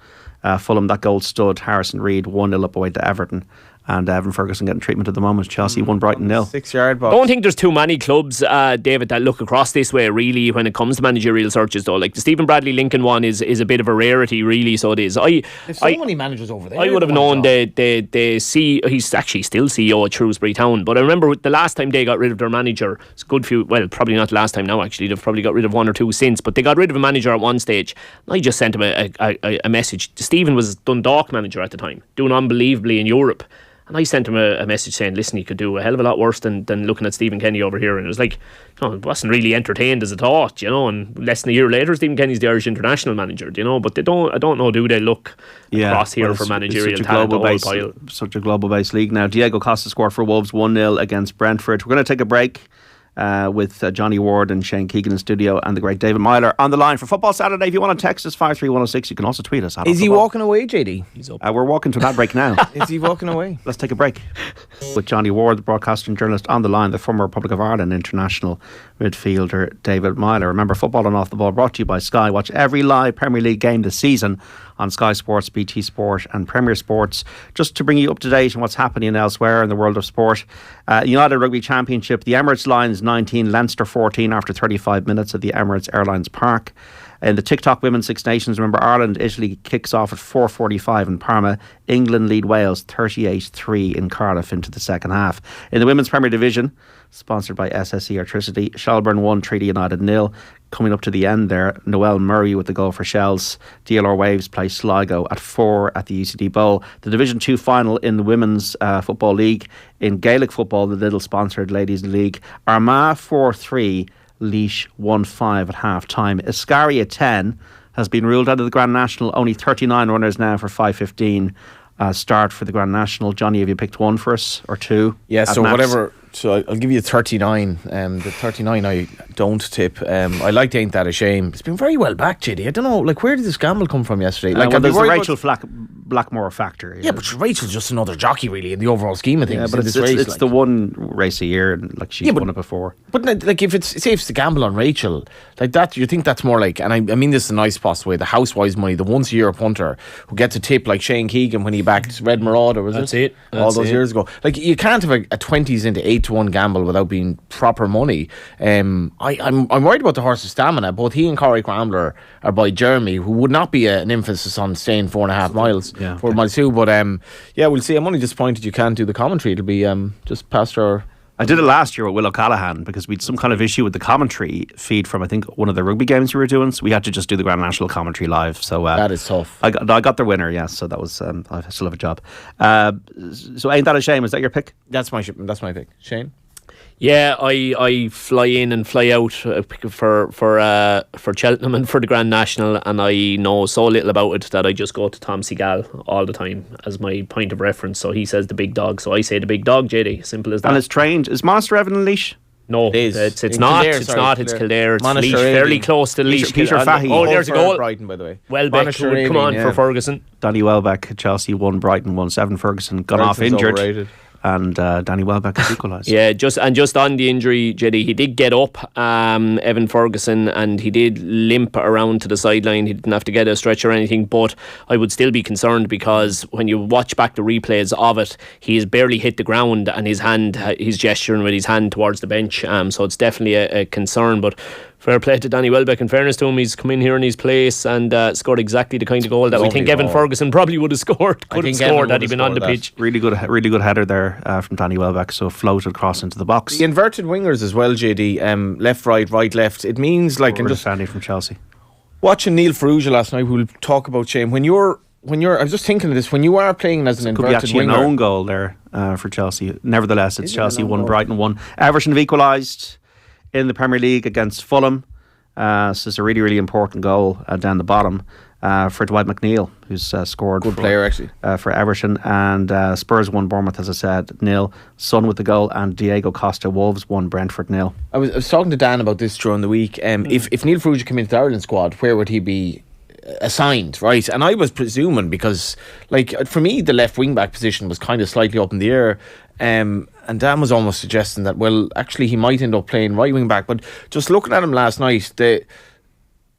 Fulham, that goal stood. Harrison Reid 1-0 up away to Everton. And Evan Ferguson getting treatment at the moment. Chelsea 1, Brighton 0. 6-yard box. I don't think there's too many clubs, David, that look across this way, really, when it comes to managerial searches, though. Like the Stephen Bradley Lincoln one is a bit of a rarity, really, so it is. There's so many managers over there. I would have known he's actually still CEO at Shrewsbury Town, but I remember the last time they got rid of their manager, it's a good few, well, probably not the last time now, actually, they've probably got rid of one or two since, but they got rid of a manager at one stage. I just sent him a message. Stephen was Dundalk manager at the time, doing unbelievably in Europe. And I sent him a message saying, listen, he could do a hell of a lot worse than looking at Stephen Kenny over here. And it was like, it wasn't really entertained as a thought, and less than a year later, Stephen Kenny's the Irish international manager, but I don't know, do they look across here for managerial talent? Such a global based league now. Diego Costa scored for Wolves 1-0 against Brentford. We're going to take a break with Johnny Ward and Shane Keegan in studio, and the great David Meyler on the line for Football Saturday. If you want to text us 53106, you can also tweet us. Is he walking away, JD? He's up. We're walking to that break now. Is he walking away? Let's take a break with Johnny Ward, the broadcaster and journalist, on the line, the former Republic of Ireland international midfielder David Meyler. Remember, Football and Off the Ball brought to you by Sky. Watch every live Premier League game this season on Sky Sports, BT Sport and Premier Sports. Just to bring you up to date on what's happening elsewhere in the world of sport. United Rugby Championship, the Emirates Lions 19, Leinster 14 after 35 minutes at the Emirates Airlines Park. In the TikTok Women's Six Nations, remember, Ireland-Italy kicks off at 4:45 in Parma. England lead Wales 38-3 in Cardiff into the second half. In the Women's Premier Division, sponsored by SSE Electricity, Shelbourne 1, Treaty United 0. coming up to the end there. Noel Murray with the goal for Shells. DLR Waves play Sligo at 4 at the UCD Bowl. The Division 2 final in the Women's Football League. In Gaelic football, the Lidl sponsored Ladies League. Armagh 4-3, Laois 1-5 at half time. Iscaria 10 has been ruled out of the Grand National. Only 39 runners now for 5:15 start for the Grand National. Johnny, have you picked one for us or two? Yeah, so max? Whatever. So I'll give you 39. The 39 I don't tip. I like to Ain't That a Shame. It's been very well backed, JD. I don't know, like, where did this gamble come from yesterday? Like, there's the Rachel Blackmore factor. Yeah, but Rachel's just another jockey, really, in the overall scheme of things. Yeah, but it's the one race a year, and like she's won it before. But like, if it's the gamble on Rachel, like that, you think that's more like, and I mean this in a nice possible way, the housewives money, the once a year punter who gets a tip like Shane Keegan when he backed Red Marauder, was That's it. All those years ago. Like, you can't have a 20s into 8-1 gamble without being proper money. I'm worried about the horse's stamina. Both he and Cobh Rambler are by Jeremy, who would not be an emphasis on staying 4.5 miles. 4 miles too. But we'll see. I'm only disappointed you can't do the commentary. It'll be just past our. I did it last year with Will O'Callaghan because we had some kind of issue with the commentary feed from, I think, one of the rugby games we were doing. So we had to just do the Grand National commentary live. So that is tough. I got the winner, yes. So that was I still have a job. So Ain't That a Shame? Is that your pick? That's my pick. Shane. Yeah, I fly in and fly out for Cheltenham and for the Grand National, and I know so little about it that I just go to Tom Seagal all the time as my point of reference. So he says the big dog, so I say the big dog, JD. Simple as that. And it's trained. Is Monster Evan in Laois? No, it's not. Kildare, It's Kildare. It's Laois, fairly close to Laois. Peter Fahey. Oh, there's a goal. Brighton, by the way. Welbeck would come on for Ferguson. Danny Welbeck, Chelsea won, Brighton won 7. Ferguson gone off injured. Overrated. And Danny Welbeck has equalised. Yeah, just on the injury, Jeddy, he did get up, Evan Ferguson, and he did limp around to the sideline. He didn't have to get a stretcher or anything, but I would still be concerned because when you watch back the replays of it, he has barely hit the ground, and he's gesturing with his hand towards the bench. So it's definitely a concern, but fair play to Danny Welbeck. In fairness to him, he's come in here in his place and scored exactly the kind of goal that we think Evan Ferguson probably would have scored. Could have scored had he been on the pitch. Really good header there from Danny Welbeck. So floated across into the box. The inverted wingers as well, JD. Left, right, left. It means like and just Andy from Chelsea. Watching Neil Ferrugia last night, we'll talk about Shane. When you're, I was just thinking of this. When you are playing as an inverted winger, could be actually an own goal there for Chelsea. Nevertheless, it's Chelsea 1, Brighton 1. Everton have equalised in the Premier League against Fulham. So it's a really, really important goal down the bottom for Dwight McNeil, who's scored. Good player, actually. For Everton. And Spurs 1, Bournemouth, as I said, 0. Son with the goal, and Diego Costa, Wolves 1, Brentford 0. I was talking to Dan about this during the week. If Neil Ferrugia came into the Ireland squad, where would he be assigned, right? And I was presuming, because like for me the left wing back position was kind of slightly up in the air, and Dan was almost suggesting that, well, actually he might end up playing right wing back. But just looking at him last night,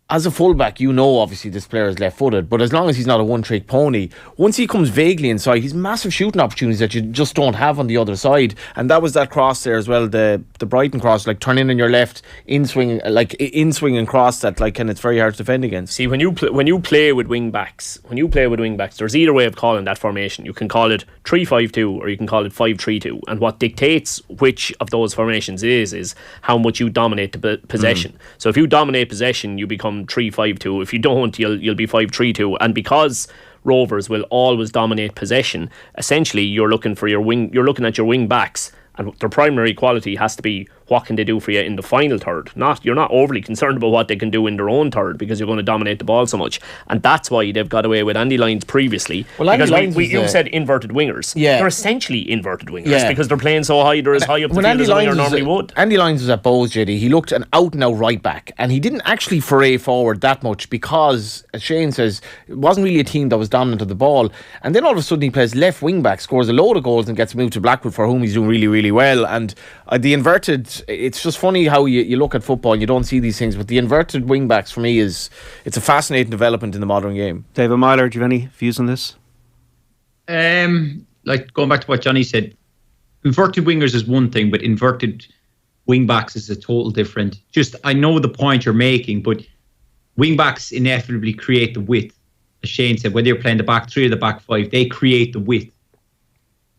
as a fullback, you know, obviously this player is left-footed, but as long as he's not a one-trick pony, once he comes vaguely inside, he's massive shooting opportunities that you just don't have on the other side. And that was that cross there as well, the Brighton cross, like turn in on your left, in-swing and cross that, like, and it's very hard to defend against. See, when you play with wing backs, there's either way of calling that formation. You can call it 3-5-2 or you can call it 5-3-2. And what dictates which of those formations it is how much you dominate the possession. So if you dominate possession, you become 3-5-2. If you don't, you'll be 5-3-2. And because Rovers will always dominate possession, essentially you're looking at your wing backs, and their primary quality has to be what can they do for you in the final third. You're not overly concerned about what they can do in their own third, because you're going to dominate the ball so much. And that's why they've got away with Andy Lyons previously. Well, Andy because you said inverted wingers. Yeah. They're essentially inverted wingers because they're playing so high, they're as high up the field as a winger normally would. Andy Lyons was at Bowes, JD. He looked an out and out right back, and he didn't actually foray forward that much because, as Shane says, it wasn't really a team that was dominant of the ball. And then all of a sudden he plays left wing back, scores a load of goals, and gets moved to Blackwood, for whom he's doing really, really well. And the inverted, it's just funny how you look at football and you don't see these things, but the inverted wing backs for me it's a fascinating development in the modern game. David Meyler, do you have any views on this? Like going back to what Johnny said, inverted wingers is one thing, but inverted wing backs is a total different. Just, I know the point you're making, but wing backs inevitably create the width. As Shane said, whether you're playing the back three or the back five, they create the width.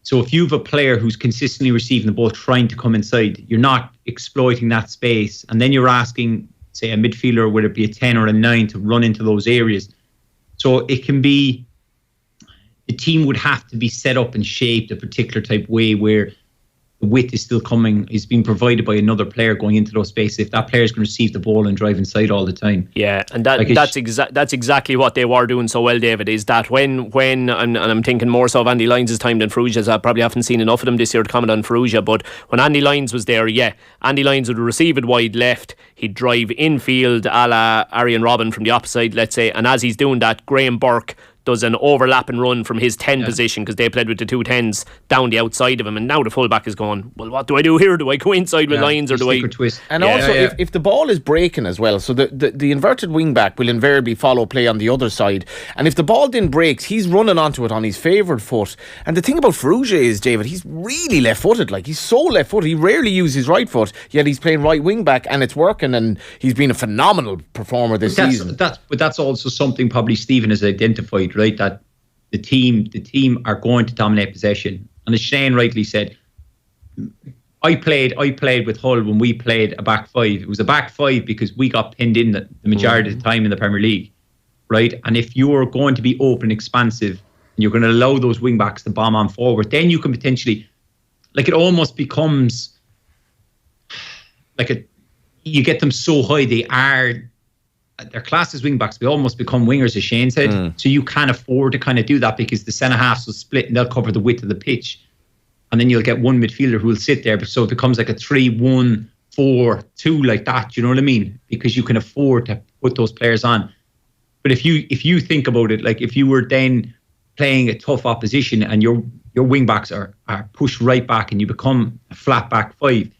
So if you have a player who's consistently receiving the ball, trying to come inside, you're not exploiting that space. And then you're asking say, a midfielder, whether it be a 10 or a 9, to run into those areas. So it can be, the team would have to be set up and shaped a particular type way where the width is being provided by another player going into those spaces. If that player is going to receive the ball and drive inside all the time. Yeah, and that's exactly what they were doing so well, David, is that when and I'm thinking more so of Andy Lyons' time than Ferrugia's. I probably haven't seen enough of them this year to comment on Ferrugia, but when Andy Lyons was there, Andy Lyons would receive it wide left, he'd drive infield a la Arjen Robben from the opposite, let's say, and as he's doing that, Graham Burke does an overlap and run from his 10 position, because they played with the two 10s down the outside of him, and now the fullback is going, well, what do I do here? Do I go inside with Lyons, or do I twist? And also, if the ball is breaking as well, so the inverted wing back will invariably follow play on the other side, and if the ball then breaks, he's running onto it on his favoured foot. And the thing about Ferrugia is, David, he's really left-footed. Like, he's so left-footed, he rarely uses his right foot, yet he's playing right wing back, and it's working, and he's been a phenomenal performer this season. But that's also something probably Stephen has identified, right? That the team are going to dominate possession. And as Shane rightly said, I played with Hull when we played a back five. It was a back five because we got pinned in the majority of the time in the Premier League, right? And if you're going to be open, expansive, and you're going to allow those wing backs to bomb on forward, then you can potentially, like, it almost becomes like you get them so high, they're classed as wing backs, they almost become wingers, as Shane said. So you can't afford to kind of do that, because the centre halves will split and they'll cover the width of the pitch, and then you'll get one midfielder who will sit there. So it becomes like a 3-1-4-2, like that. You know what I mean? Because you can afford to put those players on. But if you think about it, like, if you were then playing a tough opposition and your wing backs are pushed right back and you become a flat back five,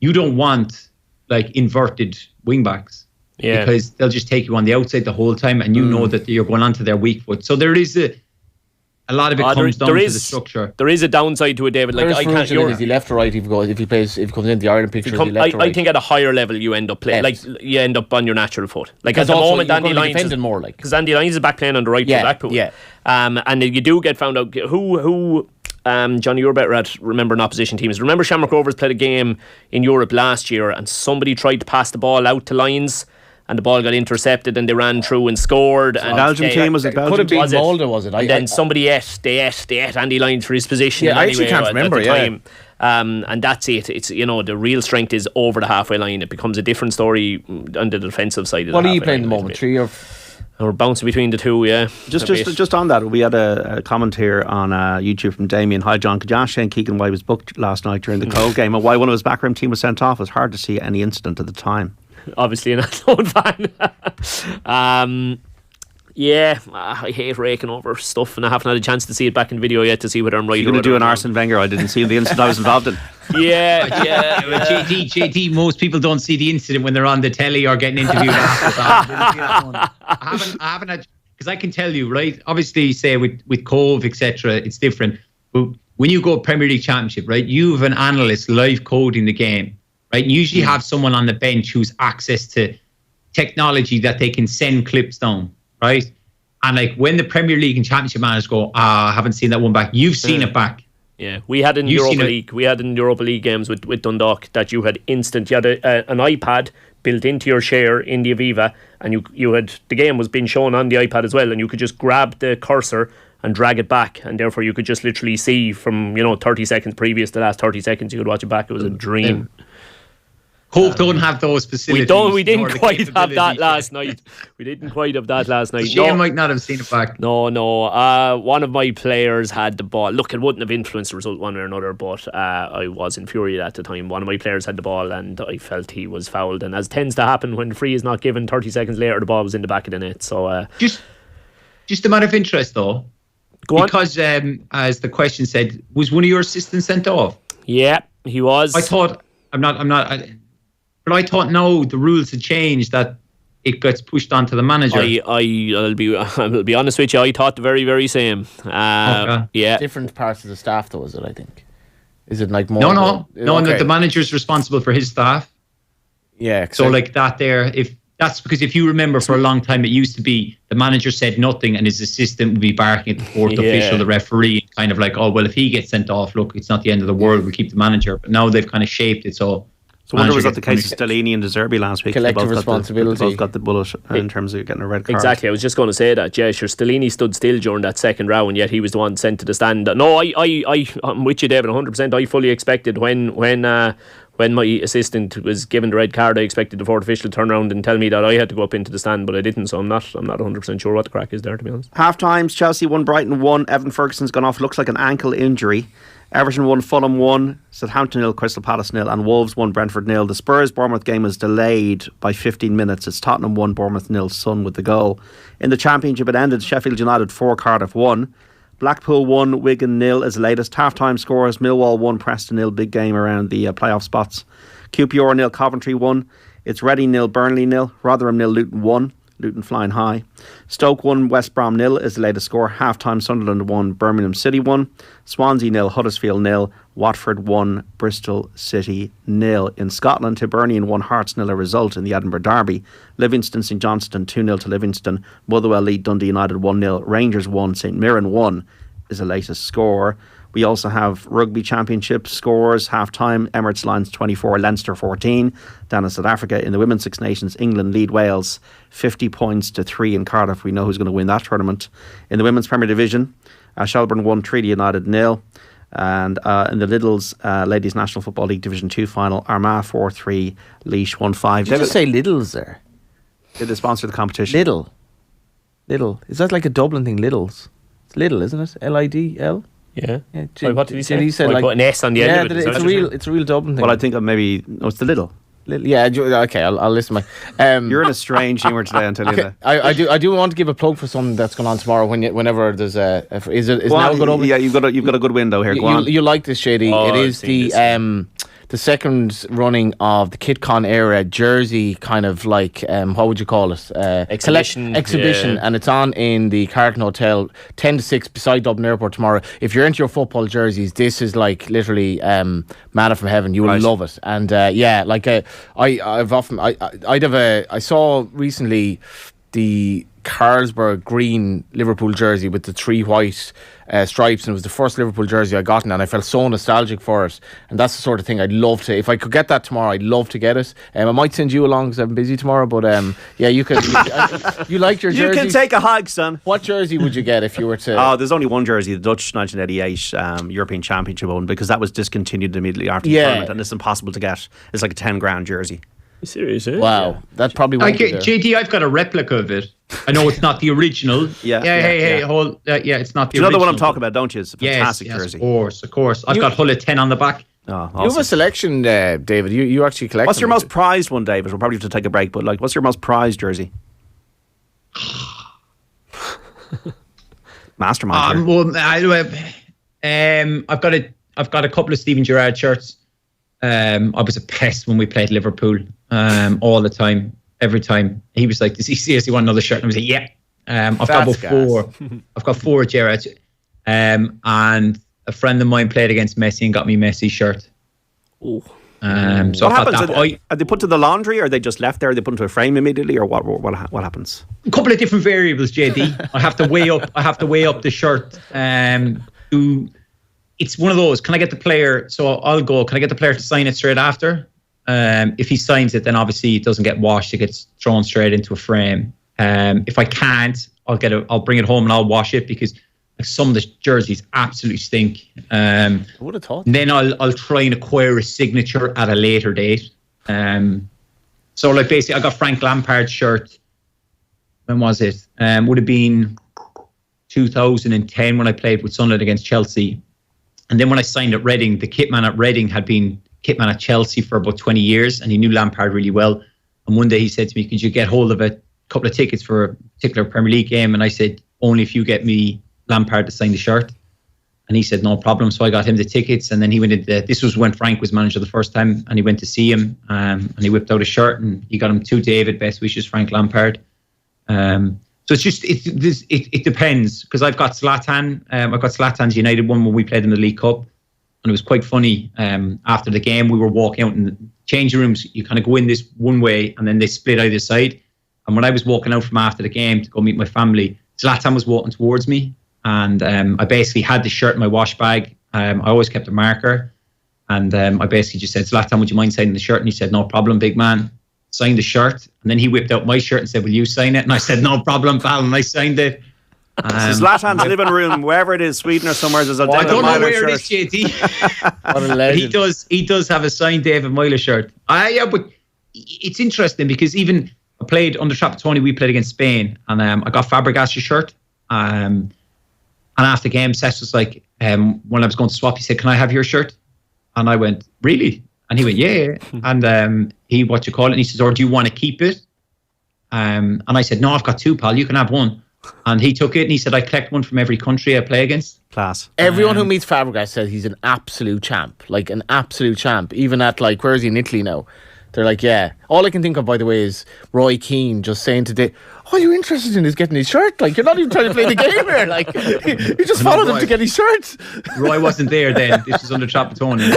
you don't want like inverted wing backs. Yeah. Because they'll just take you on the outside the whole time, and you know that you're going onto their weak foot. So there is a lot of it comes down to the structure. There is a downside to it, David. Like, I can't. Is he left or right? If he comes into the Ireland picture, is he left or right? I think at a higher level you end up playing, like, you end up on your natural foot. Like, at the moment, Andy Lyons is more, like, because Andy Lyons is back playing on the right foot, Blackpool. Yeah. And you do get found out who. Johnny, you're better at remembering opposition teams. Remember, Shamrock Rovers played a game in Europe last year, and somebody tried to pass the ball out to Lyons, and the ball got intercepted, and they ran through and scored. And Belgium team, was it Belgium? Could have been Molde, was it? And then somebody ate Andy Lyons for his position. Yeah, I actually can't remember. At the time. And that's it. It's, the real strength is over the halfway line. It becomes a different story on the defensive side. What are you playing at the moment? 3 or? We're bouncing between the two, yeah. Just on that, we had a comment here on YouTube from Damien. Hi, John. Could you ask Shane Keegan why he was booked last night during the Cobh game, and why one of his backroom team was sent off? It was hard to see any incident at the time. Obviously an Athlone fan. I hate raking over stuff, and I haven't had a chance to see it back in video yet to see whether I'm right. You're going to do an Arsene Wenger. I didn't see the incident I was involved in. JT, most people don't see the incident when they're on the telly or getting interviewed after. I haven't had, because I can tell you, right? Obviously, say with Cobh, etc., it's different. But when you go Premier League Championship, right, you have an analyst live coding the game, right? You usually have someone on the bench who's access to technology that they can send clips down, right? And like when the Premier League and Championship managers go, I haven't seen that one back. You've seen it back. Yeah, we had in Europa League. We had in Europa League games with Dundalk that you had instant. You had an iPad built into your share in the Aviva, and you had the game was being shown on the iPad as well, and you could just grab the cursor and drag it back, and therefore you could just literally see from 30 seconds previous to the last 30 seconds. You could watch it back. It was a dream. Cobh don't have those facilities. We didn't quite have that last night. We didn't quite have that last night. Shane might not have seen it back. No. One of my players had the ball. Look, it wouldn't have influenced the result one way or another, but I was infuriated at the time. One of my players had the ball, and I felt he was fouled. And as tends to happen when free is not given, 30 seconds later the ball was in the back of the net. So just a matter of interest though. Go on. Because as the question said, was one of your assistants sent off? Yeah, he was. I thought But I thought now the rules had changed, that it gets pushed onto the manager. I'll be honest with you, I thought the very, very same. Okay. Yeah. Different parts of the staff though, is it, I think? Is it like more? No, the manager's responsible for his staff. Yeah. So like that there, if you remember for a long time, it used to be the manager said nothing and his assistant would be barking at the fourth official, the referee, kind of like, oh, well, if he gets sent off, look, it's not the end of the world, we'll keep the manager. But now they've kind of shaped it so So I wonder, was manager that the gets case of Stellini and De Zerbi last week? Collective They both responsibility. They both got the bullet in terms of getting a red card. Exactly, I was just going to say that. Yeah, sure. Stellini stood still during that second row, and yet he was the one sent to the stand. No, I'm with you, David, 100%. I fully expected when my assistant was given the red card, I expected the fourth official to turn around and tell me that I had to go up into the stand, but I didn't. So I'm not 100% sure what the crack is there, to be honest. Half times, Chelsea 1, Brighton 1. Evan Ferguson's gone off. Looks like an ankle injury. Everton 1, Fulham 1, Southampton 0, Crystal Palace 0, and Wolves 1, Brentford 0. The Spurs-Bournemouth game was delayed by 15 minutes. It's Tottenham 1, Bournemouth 0, Son with the goal. In the Championship, it ended Sheffield United 4, Cardiff 1. Blackpool 1, Wigan 0 is the latest. Half-time scores, Millwall 1, Preston 0. Big game around the playoff spots. QPR 0, Coventry 1. It's Reading 0, Burnley 0. Rotherham 0, Luton 1. Luton flying high. Stoke 1, West Brom 0 is the latest score. Half-time, Sunderland 1, Birmingham City 1. Swansea 0, Huddersfield 0. Watford 1, Bristol City 0. In Scotland, Hibernian 1, Hearts 0 a result in the Edinburgh Derby. Livingston St Johnstone 2-0 to Livingston. Motherwell lead Dundee United 1-0. Rangers 1, St Mirren 1 is the latest score. We also have Rugby Championship scores. Half-time, Emirates Lions 24, Leinster 14. Down in South Africa, in the Women's Six Nations, England lead Wales 50 points to 3 in Cardiff. We know who's going to win that tournament. In the Women's Premier Division, Shelbourne 1, Treaty United 0. And in the Lidl's Ladies National Football League Division 2 final, Armagh 4-3, Laois 1-5. Did you just say Lidl's there? Did they sponsor the competition? Lidl. Is that like a Dublin thing, Lidl's? It's Lidl, isn't it? L-I-D-L? Yeah. Wait, what did he say? He said, I like, put an S on the end of it. It's a real Dublin thing. Well, I think maybe... No, it's the Lidl. Yeah, okay, I'll listen. You're in a strange humour today, I'll tell you that. I do want to give a plug for something that's going on tomorrow. Whenever there's is now a good opening? Yeah, you've got a good window here. Go on. You like this, Shady? It is the second running of the KitCon era jersey, kind of like what would you call it? Exhibition, and it's on in the Carlton Hotel, 10 to 6 beside Dublin Airport tomorrow. If you're into your football jerseys, this is like literally manna from heaven. You will love it. And I saw recently the Carlsberg green Liverpool jersey with the 3 white stripes, and it was the first Liverpool jersey I got, and I felt so nostalgic for it. And that's the sort of thing I'd love to, if I could get that tomorrow, I'd love to get it. I might send you along because I'm busy tomorrow, but yeah, you could. You like your jersey? You can take a hike, son. What jersey would you get if you were to? Oh, there's only one jersey, the Dutch 1988 European Championship one, because that was discontinued immediately after the tournament, and it's impossible to get. It's like a 10 grand jersey. Serious, eh? Wow, that probably won't be there. JD, I've got a replica of it. I know it's not the original. It's not the original. You know the one I'm talking about, don't you? It's a fantastic jersey. Of course. I've got Hull at 10 on the back. Oh, awesome. You have a selection, David. You actually collect. What's your most prized one, David? We'll probably have to take a break, but like, what's your most prized jersey? Mastermind. I've got a couple of Steven Gerrard shirts. I was a pest when we played Liverpool, all the time, every time. He was like, "Does he seriously want another shirt?" And I was like, "Yeah." I've got about 4. I've got 4 Gerrard. And a friend of mine played against Messi and got me Messi shirt. Oh. So what happens? Are they put to the laundry, or are they just left there? Are they put into a frame immediately, or what happens? A couple of different variables, JD. I have to weigh up the shirt. It's one of those. Can I get the player? So I'll go. Can I get the player to sign it straight after? If he signs it, then obviously it doesn't get washed. It gets thrown straight into a frame. If I can't, I'll bring it home and I'll wash it, because some of the jerseys absolutely stink. I would have thought. Then I'll try and acquire a signature at a later date. So like basically, I got Frank Lampard's shirt. When was it? Would have been 2010 when I played with Sunderland against Chelsea. And then when I signed at Reading, the kitman at Reading had been kitman at Chelsea for about 20 years, and he knew Lampard really well. And one day he said to me, "Could you get hold of a couple of tickets for a particular Premier League game?" And I said, "Only if you get me Lampard to sign the shirt." And he said, "No problem." So I got him the tickets, and then he went into, this was when Frank was manager the first time, and he went to see him, and he whipped out a shirt, and he got him to David, best wishes, Frank Lampard. So it's just, it depends, because I've got Zlatan. I've got Zlatan's United one when we played in the League Cup, and it was quite funny. After the game, we were walking out in the changing rooms. You kind of go in this one way, and then they split either side. And when I was walking out from after the game to go meet my family, Zlatan was walking towards me, and I basically had the shirt in my wash bag. I always kept a marker, And I basically just said, Zlatan, would you mind signing the shirt? And he said, no problem, big man. Signed the shirt. And then he whipped out my shirt and said, will you sign it? And I said, no problem, pal. And I signed it. So Zlatan's living room, wherever it is, Sweden or somewhere, there's a David I don't know Meyler where shirt. it is, JD. What a legend. He does have a signed David Meyler shirt. Yeah, but it's interesting because even I played under Trapattoni, we played against Spain, and I got Fabregas' shirt. And after the game, Seth was like, when I was going to swap, he said, can I have your shirt? And I went, really? And he went, yeah. And he, what you call it? And he says, or do you want to keep it? And I said, no, I've got two, pal. You can have one. And he took it and he said, I collect one from every country I play against. Class. Everyone who meets Fabregas says he's an absolute champ. Like, an absolute champ. Even at, like, where is he in Italy now? They're like, yeah. All I can think of, by the way, is Roy Keane just saying today, all you're interested in is getting his shirt. Like, you're not even trying to play the game here. Like, you just followed him to get his shirt. Roy wasn't there then. This was under Trapattoni.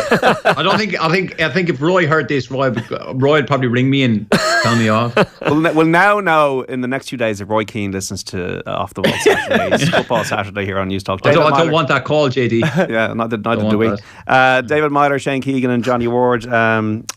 I think if Roy heard this, Roy would probably ring me and tell me off. We'll now know in the next few days if Roy Keane listens to Off the Ball Saturdays, Football Saturday here on News Talk. I don't want that call, JD. Yeah, neither do we. David Meyler, Shane Keegan and Johnny Ward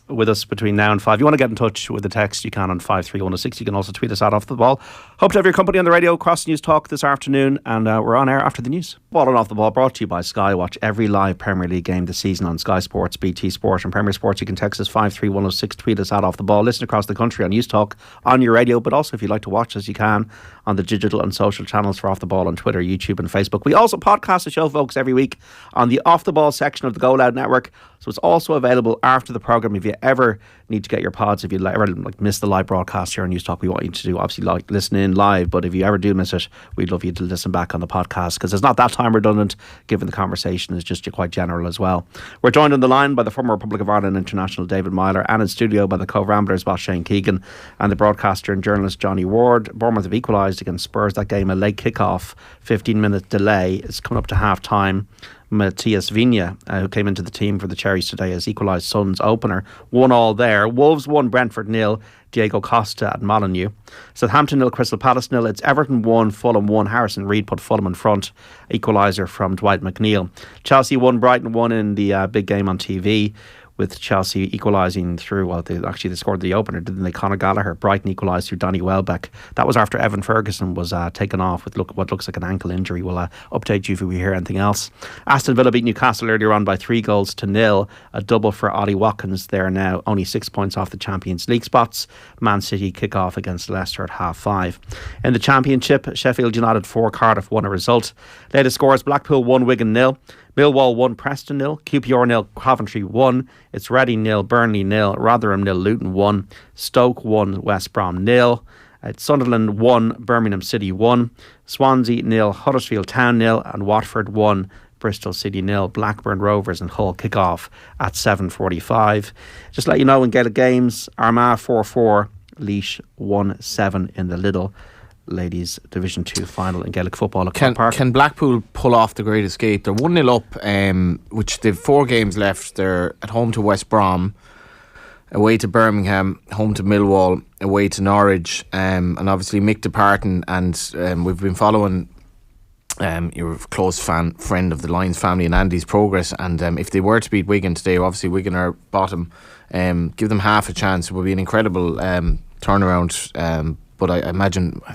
with us between now and 5. If you want to get in touch with the text, you can on 53106. You can also tweet us at Off the Ball. Hope to have your company on the radio across News Talk this afternoon, and we're on air after the news. Ball and Off the Ball brought to you by Sky. Watch every live Premier League game this season on Sky Sports, BT Sport and Premier Sports. You can text us 53106, tweet us at Off the Ball. Listen across the country on News Talk on your radio, but also if you'd like to watch us, you can on the digital and social channels for Off the Ball on Twitter, YouTube and Facebook. We also podcast the show, folks, every week on the Off the Ball section of the Go Loud Network. So it's also available after the programme if you ever need to get your pods. If you ever miss the live broadcast here on News Talk, we want you to do obviously listen in live, but if you ever do miss it, we'd love you to listen back on the podcast because it's not that time redundant given the conversation is just quite general as well. We're joined on the line by the former Republic of Ireland international David Meyler and in studio by the Cobh Ramblers boss Shane Keegan and the broadcaster and journalist Johnny Ward. Bournemouth have equalised against Spurs. That game, a late kick-off, 15-minute delay. It's coming up to half-time. Matthias Vigna, who came into the team for the Cherries today, has equalised Sun's opener. 1-1 there. Wolves 1, Brentford 0. Diego Costa at Molineux. Southampton 0, Crystal Palace 0. It's Everton 1, Fulham 1. Harrison Reid put Fulham in front. Equaliser from Dwight McNeil. Chelsea 1, Brighton 1 in the big game on TV, with Chelsea equalising through, well, they scored the opener, didn't they? Conor Gallagher. Brighton equalised through Donny Welbeck. That was after Evan Ferguson was taken off with what looks like an ankle injury. We'll update you if we hear anything else. Aston Villa beat Newcastle earlier on by 3-0. A double for Ollie Watkins there now, only 6 points off the Champions League spots. Man City kick off against Leicester at 5:30. In the Championship, Sheffield United 4, Cardiff 1 a result. Latest scores: Blackpool 1, Wigan 0. Millwall 1, Preston 0, QPR 0, Coventry 1, it's Reading 0, Burnley 0, Rotherham 0, Luton 1, Stoke 1, West Brom 0, it's Sunderland 1, Birmingham City 1, Swansea 0, Huddersfield Town 0, and Watford 1, Bristol City 0. Blackburn Rovers and Hull kick off at 7:45. Just to let you know, in Gaelic games, Armagh 4-4, Laois 1-7 in the Lidl Ladies Division 2 final in Gaelic football at Croke Park. Can Blackpool pull off the Great Escape? They're 1-0 up, which they've 4 games left. They're at home to West Brom, away to Birmingham, home to Millwall, away to Norwich, and obviously Mick departing, and we've been following your close friend of the Lions family and Andy's progress, and if they were to beat Wigan today, obviously Wigan are bottom, give them half a chance. It would be an incredible turnaround, but I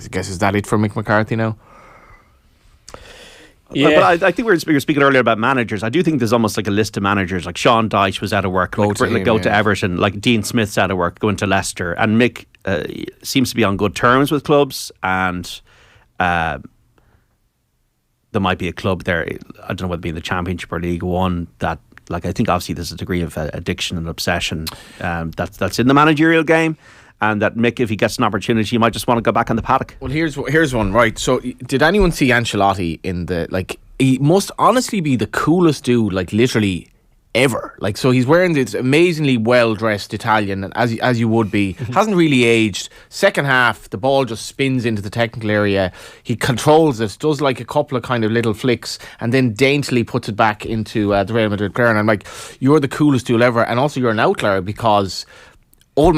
guess is that it for Mick McCarthy now? Yeah. But I think we were speaking earlier about managers. I do think there's almost like a list of managers, like Sean Dyche was out of work, go to Everton, like Dean Smith's out of work, going to Leicester, and Mick seems to be on good terms with clubs, and there might be a club there, I don't know whether it be in the Championship or League One, that, like, I think obviously there's a degree of addiction and obsession that's in the managerial game. And that Mick, if he gets an opportunity, he might just want to go back on the paddock. Well, here's one, right? So, did anyone see Ancelotti in the, like, he must honestly be the coolest dude, like, literally ever. Like, so he's wearing this amazingly well-dressed Italian, as you would be. Hasn't really aged. Second half, the ball just spins into the technical area. He controls it, does like a couple of kind of little flicks, and then daintily puts it back into the Real Madrid player. And I'm like, you're the coolest dude ever. And also, you're an outlier because older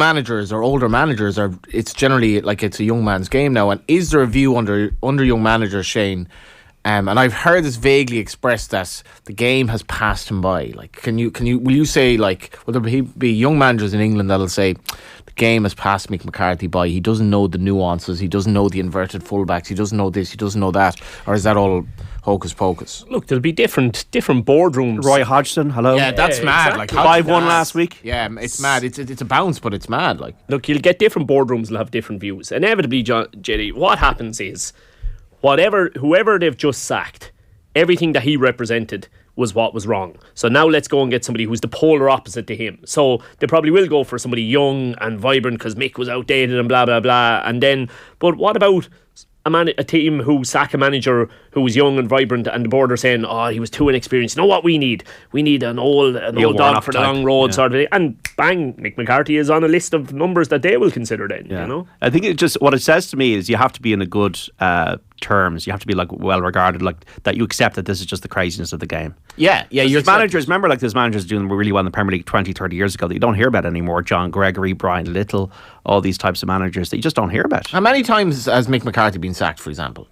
managers are, it's generally like it's a young man's game now. And is there a view under young managers, Shane, And I've heard this vaguely expressed that the game has passed him by. Like, will you say, like, will there be young managers in England that'll say the game has passed Mick McCarthy by? He doesn't know the nuances. He doesn't know the inverted fullbacks. He doesn't know this. He doesn't know that. Or is that all hocus pocus? Look, there'll be different boardrooms. Roy Hodgson, hello. Yeah, that's mad. Exactly. Like 5-1 last week. Yeah, it's mad. It's a bounce, but it's mad. Like, look, you'll get different boardrooms. Will have different views. Inevitably, Jerry, what happens is whoever they've just sacked, everything that he represented was what was wrong. So now let's go and get somebody who's the polar opposite to him. So they probably will go for somebody young and vibrant because Mick was outdated and blah blah blah. And then, but what about a team who sack a manager who was young and vibrant, and the board are saying, oh, he was too inexperienced. You know what we need? We need an old dog for the long road sort of thing. And bang, Mick McCarthy is on a list of numbers that they will consider then. You know, I think what it says to me is you have to be in a good terms. You have to be like well regarded, like that you accept that this is just the craziness of the game. Yeah. Your managers, remember, like there's managers doing really well in the Premier League 20, 30 years ago that you don't hear about anymore. John Gregory, Brian Little, all these types of managers that you just don't hear about. How many times has Mick McCarthy been sacked, for example?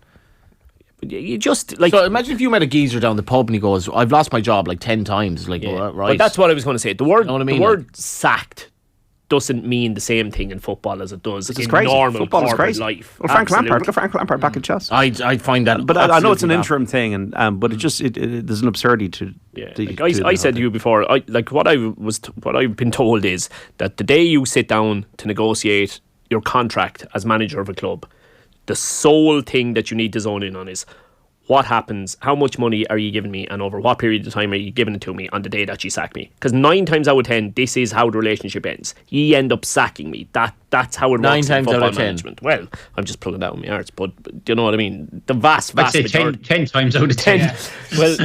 You just like, so imagine if you met a geezer down the pub and he goes, I've lost my job like 10 times. Like, right. But that's what I was going to say. The word, you know what I mean? The word sacked doesn't mean the same thing in football as it does in crazy. Normal football is corporate crazy. life. Well, Frank Lampard, look at Frank Lampard back at Chelsea. I find that, but I know it's an interim thing, and but it just there's an absurdity to. Yeah, I said to you before, what I've been told is that the day you sit down to negotiate your contract as manager of a club, the sole thing that you need to zone in on is what happens, how much money are you giving me, and over what period of time are you giving it to me on the day that you sack me? Because 9 times out of 10, this is how the relationship ends. You end up sacking me. That's how it works 9 in times football out of 10. management. Well, I'm just plugging that with my arts, but do you know what I mean? The vast majority. 10 times out of 10. Well,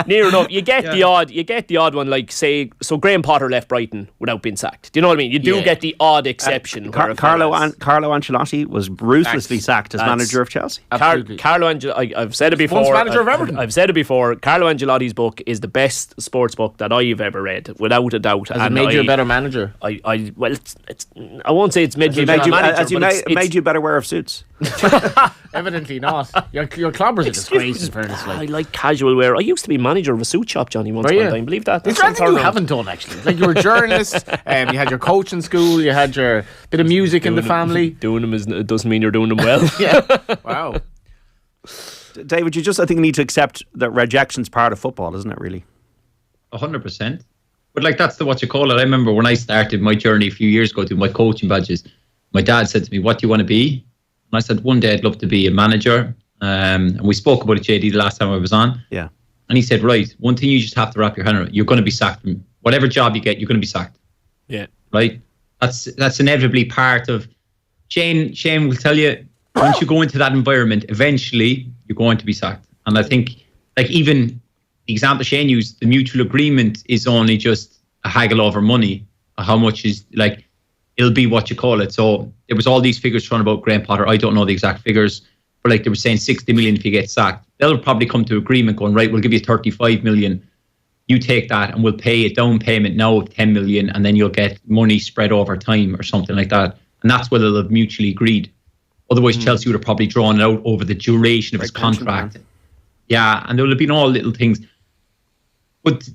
near enough. You get the odd one, like say, so Graham Potter left Brighton without being sacked. Do you know what I mean? You do get the odd exception. Carlo Ancelotti was ruthlessly sacked as manager of Chelsea. Absolutely. Carlo Ancelotti, I've said it before. Once manager of Everton. I've said it before. Carlo Ancelotti's book is the best sports book that I've ever read, without a doubt. Has it made you a better manager? I won't say it's made me a better manager. Made you a better wearer of suits. Evidently not. Your clobbers are disgrace, in fairness. I like casual wear. I used to be manager of a suit shop, Johnny, once upon a time. Believe that? Is there anything you haven't done, actually? Like, you were a journalist, you had your coach in school, you had your bit of music in the family. Doing them doesn't mean you're doing them well. Yeah. Wow. David, I think you need to accept that rejection's part of football, isn't it, really? 100%. But like, that's what you call it. I remember when I started my journey a few years ago to my coaching badges, my dad said to me, what do you want to be? And I said, one day I'd love to be a manager. And we spoke about it, JD, the last time I was on. Yeah. And he said, right, one thing you just have to wrap your hand around, you're going to be sacked from whatever job you get, you're going to be sacked. Yeah. Right? That's inevitably part of... Shane will tell you, once you go into that environment, eventually you're going to be sacked. And I think, like, even the example Shane used, the mutual agreement is only just a haggle over money. How much is, like, it'll be what you call it. So there was all these figures thrown about Graham Potter. I don't know the exact figures, but like they were saying 60 million if you get sacked. They'll probably come to agreement going, right, we'll give you 35 million. You take that and we'll pay a down payment now of 10 million, and then you'll get money spread over time or something like that. And that's what they'll have mutually agreed. Otherwise, Chelsea would have probably drawn it out over the duration of his contract. Yeah, and there would have been all little things. But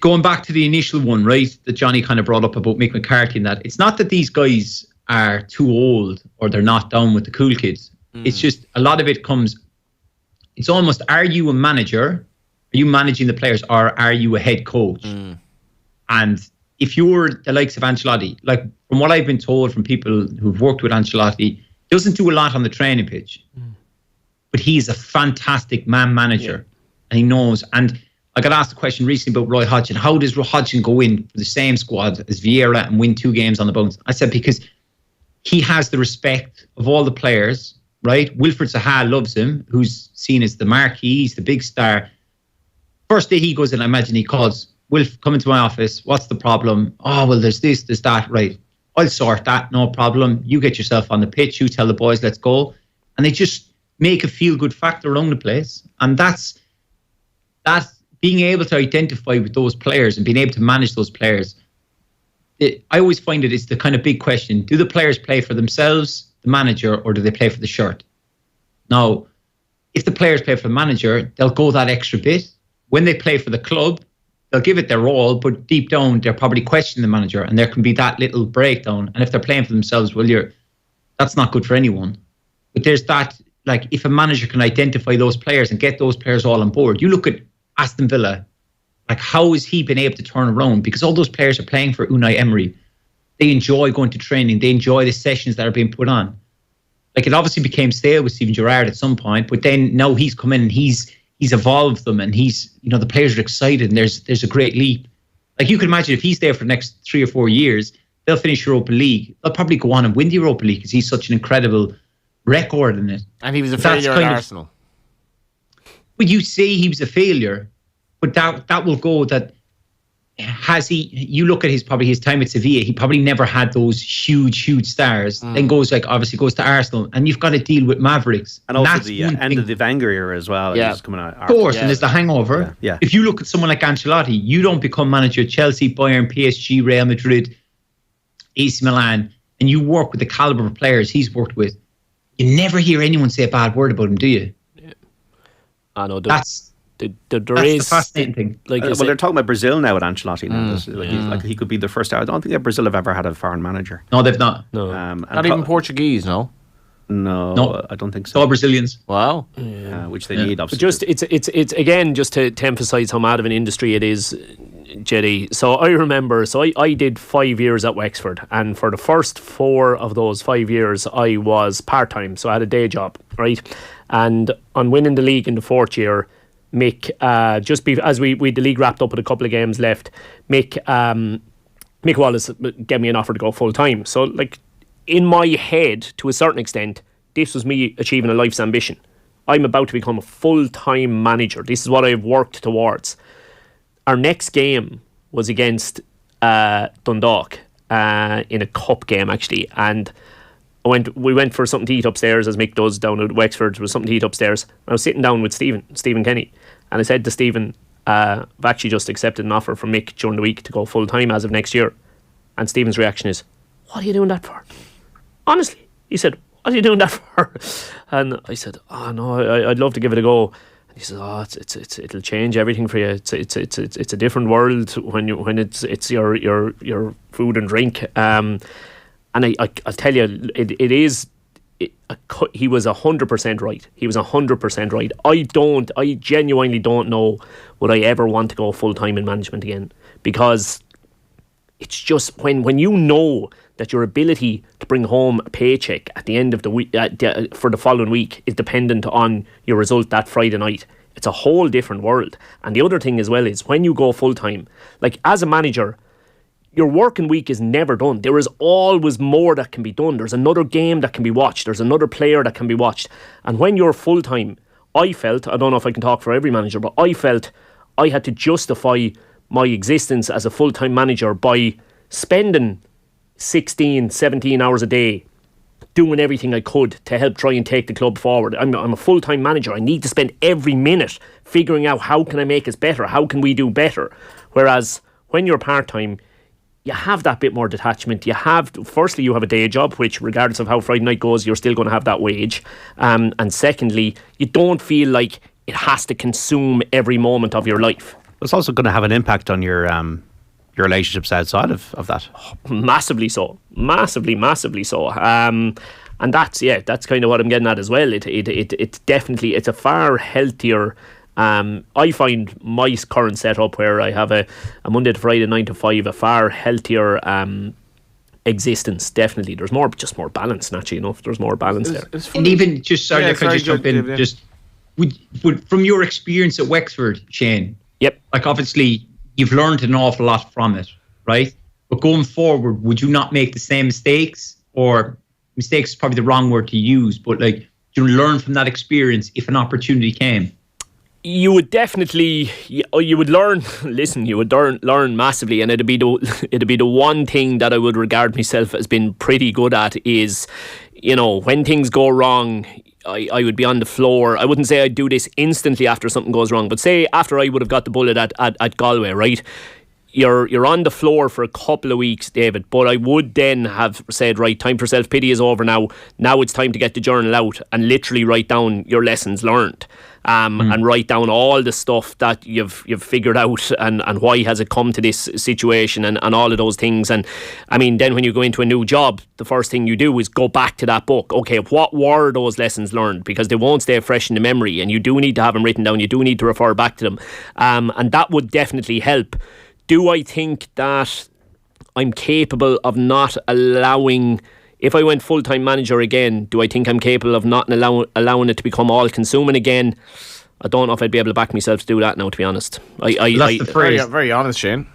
going back to the initial one, right, that Johnny kind of brought up about Mick McCarthy and that, it's not that these guys are too old or they're not down with the cool kids. It's just a lot of it comes, it's almost, are you a manager? Are you managing the players, or are you a head coach? And if you're the likes of Ancelotti, like from what I've been told from people who've worked with Ancelotti, doesn't do a lot on the training pitch, but he's a fantastic man manager, and he knows. And I got asked a question recently about Roy Hodgson. How does Roy Hodgson go in for the same squad as Vieira and win 2 games on the bounce? I said, because he has the respect of all the players, right? Wilfred Zaha loves him, who's seen as the marquee, he's the big star. First day he goes in, I imagine he calls, Wilf, come into my office. What's the problem? Oh, well, there's this, there's that. Right. I'll sort that. No problem. You get yourself on the pitch. You tell the boys, let's go. And they just make a feel-good factor around the place. And that's being able to identify with those players and being able to manage those players. I always find it's the kind of big question. Do the players play for themselves, the manager, or do they play for the shirt? Now, if the players play for the manager, they'll go that extra bit. When they play for the club, they'll give it their all, but deep down, they're probably questioning the manager, and there can be that little breakdown. And if they're playing for themselves, well, that's not good for anyone. But there's that, like, if a manager can identify those players and get those players all on board, you look at Aston Villa, like, how has he been able to turn around? Because all those players are playing for Unai Emery. They enjoy going to training. They enjoy the sessions that are being put on. Like, it obviously became stale with Steven Gerrard at some point, but then now he's come in and he's evolved them, and the players are excited, and there's a great leap. Like, you can imagine if he's there for the next 3 or 4 years, they'll finish Europa League. They'll probably go on and win the Europa League because he's such an incredible record in it. And he was a failure at Arsenal. Well, you say he was a failure, but that will go that. Has he? You look at his time at Sevilla. He probably never had those huge stars. Then goes to Arsenal, and you've got to deal with Mavericks. And also the end of the Wenger era as well. Yeah, just coming out. Of course, and there's the hangover. Yeah. If you look at someone like Ancelotti, you don't become manager at Chelsea, Bayern, PSG, Real Madrid, AC Milan, and you work with the caliber of players he's worked with. You never hear anyone say a bad word about him, do you? Yeah. I know. That's the fascinating thing. Like, they're talking about Brazil now with Ancelotti. Now. He could be the first. I don't think that Brazil have ever had a foreign manager. No, they've not. No, not even Portuguese. No, I don't think so. It's all Brazilians. Wow, which they need. Obviously, just it's again just to emphasise how mad of an industry it is, Jetty. So I remember. So I did 5 years at Wexford, and for the first 4 of those 5 years, I was part time. So I had a day job, right? And on winning the league in the 4th year, Mick, as we the league wrapped up with a couple of games left, Mick Wallace gave me an offer to go full time. So, like, in my head, to a certain extent, this was me achieving a life's ambition. I'm about to become a full time manager. This is what I've worked towards. Our next game was against Dundalk in a cup game, actually, and we went for something to eat upstairs, as Mick does down at Wexford. There was something to eat upstairs. I was sitting down with Stephen Kenny, and I said to Stephen, I've actually just accepted an offer from Mick during the week to go full time as of next year. And Stephen's reaction is, "What are you doing that for?" Honestly, he said, "What are you doing that for?" And I said, "Oh no, I'd love to give it a go." And he said, "Oh, it'll change everything for you. It's a different world when it's your food and drink." And I'll tell you, it is. He was 100% right. He was 100% right. I genuinely don't know would I ever want to go full time in management again, because it's just when you know that your ability to bring home a paycheck at the end of the week for the following week is dependent on your result that Friday night. It's a whole different world. And the other thing as well is when you go full time, like as a manager, your working week is never done. There is always more that can be done. There's another game that can be watched. There's another player that can be watched. And when you're full-time, I don't know if I can talk for every manager, but I felt I had to justify my existence as a full-time manager by spending 16, 17 hours a day doing everything I could to help try and take the club forward. I'm a full-time manager. I need to spend every minute figuring out how can I make us better? How can we do better? Whereas when you're part-time, you have that bit more detachment. Firstly, you have a day job, which regardless of how Friday night goes, you're still going to have that wage. And secondly, you don't feel like it has to consume every moment of your life. It's also going to have an impact on your relationships outside of that. Massively so. Massively so. And that's kind of what I'm getting at as well. It's definitely, it's a far healthier. I find my current setup where I have a Monday to Friday 9 to 5 a far healthier existence. Definitely, there's more balance. Naturally enough, there's more balance there. And even just jump in. Yeah. Just would from your experience at Wexford, Shane. Yep. Like obviously you've learned an awful lot from it, right? But going forward, would you not make the same mistakes? Or mistakes is probably the wrong word to use, but like do you learn from that experience if an opportunity came? You would definitely, you would learn. Listen, you would learn massively, and it'd be the one thing that I would regard myself as being pretty good at is, when things go wrong, I would be on the floor. I wouldn't say I'd do this instantly after something goes wrong, but say after I would have got the bullet at Galway, right? you're on the floor for a couple of weeks, David, but I would then have said, right, time for self-pity is over now. Now it's time to get the journal out and literally write down your lessons learned. And write down all the stuff that you've figured out and why has it come to this situation and all of those things. And I mean, then when you go into a new job, the first thing you do is go back to that book. Okay, what were those lessons learned? Because they won't stay fresh in the memory, and you do need to have them written down. You do need to refer back to them. And that would definitely help. Do I think that I'm capable of not allowing... If I went full-time manager again, do I think I'm capable of not allowing it to become all-consuming again? I don't know if I'd be able to back myself to do that now, to be honest. That's the phrase. Very honest, Shane.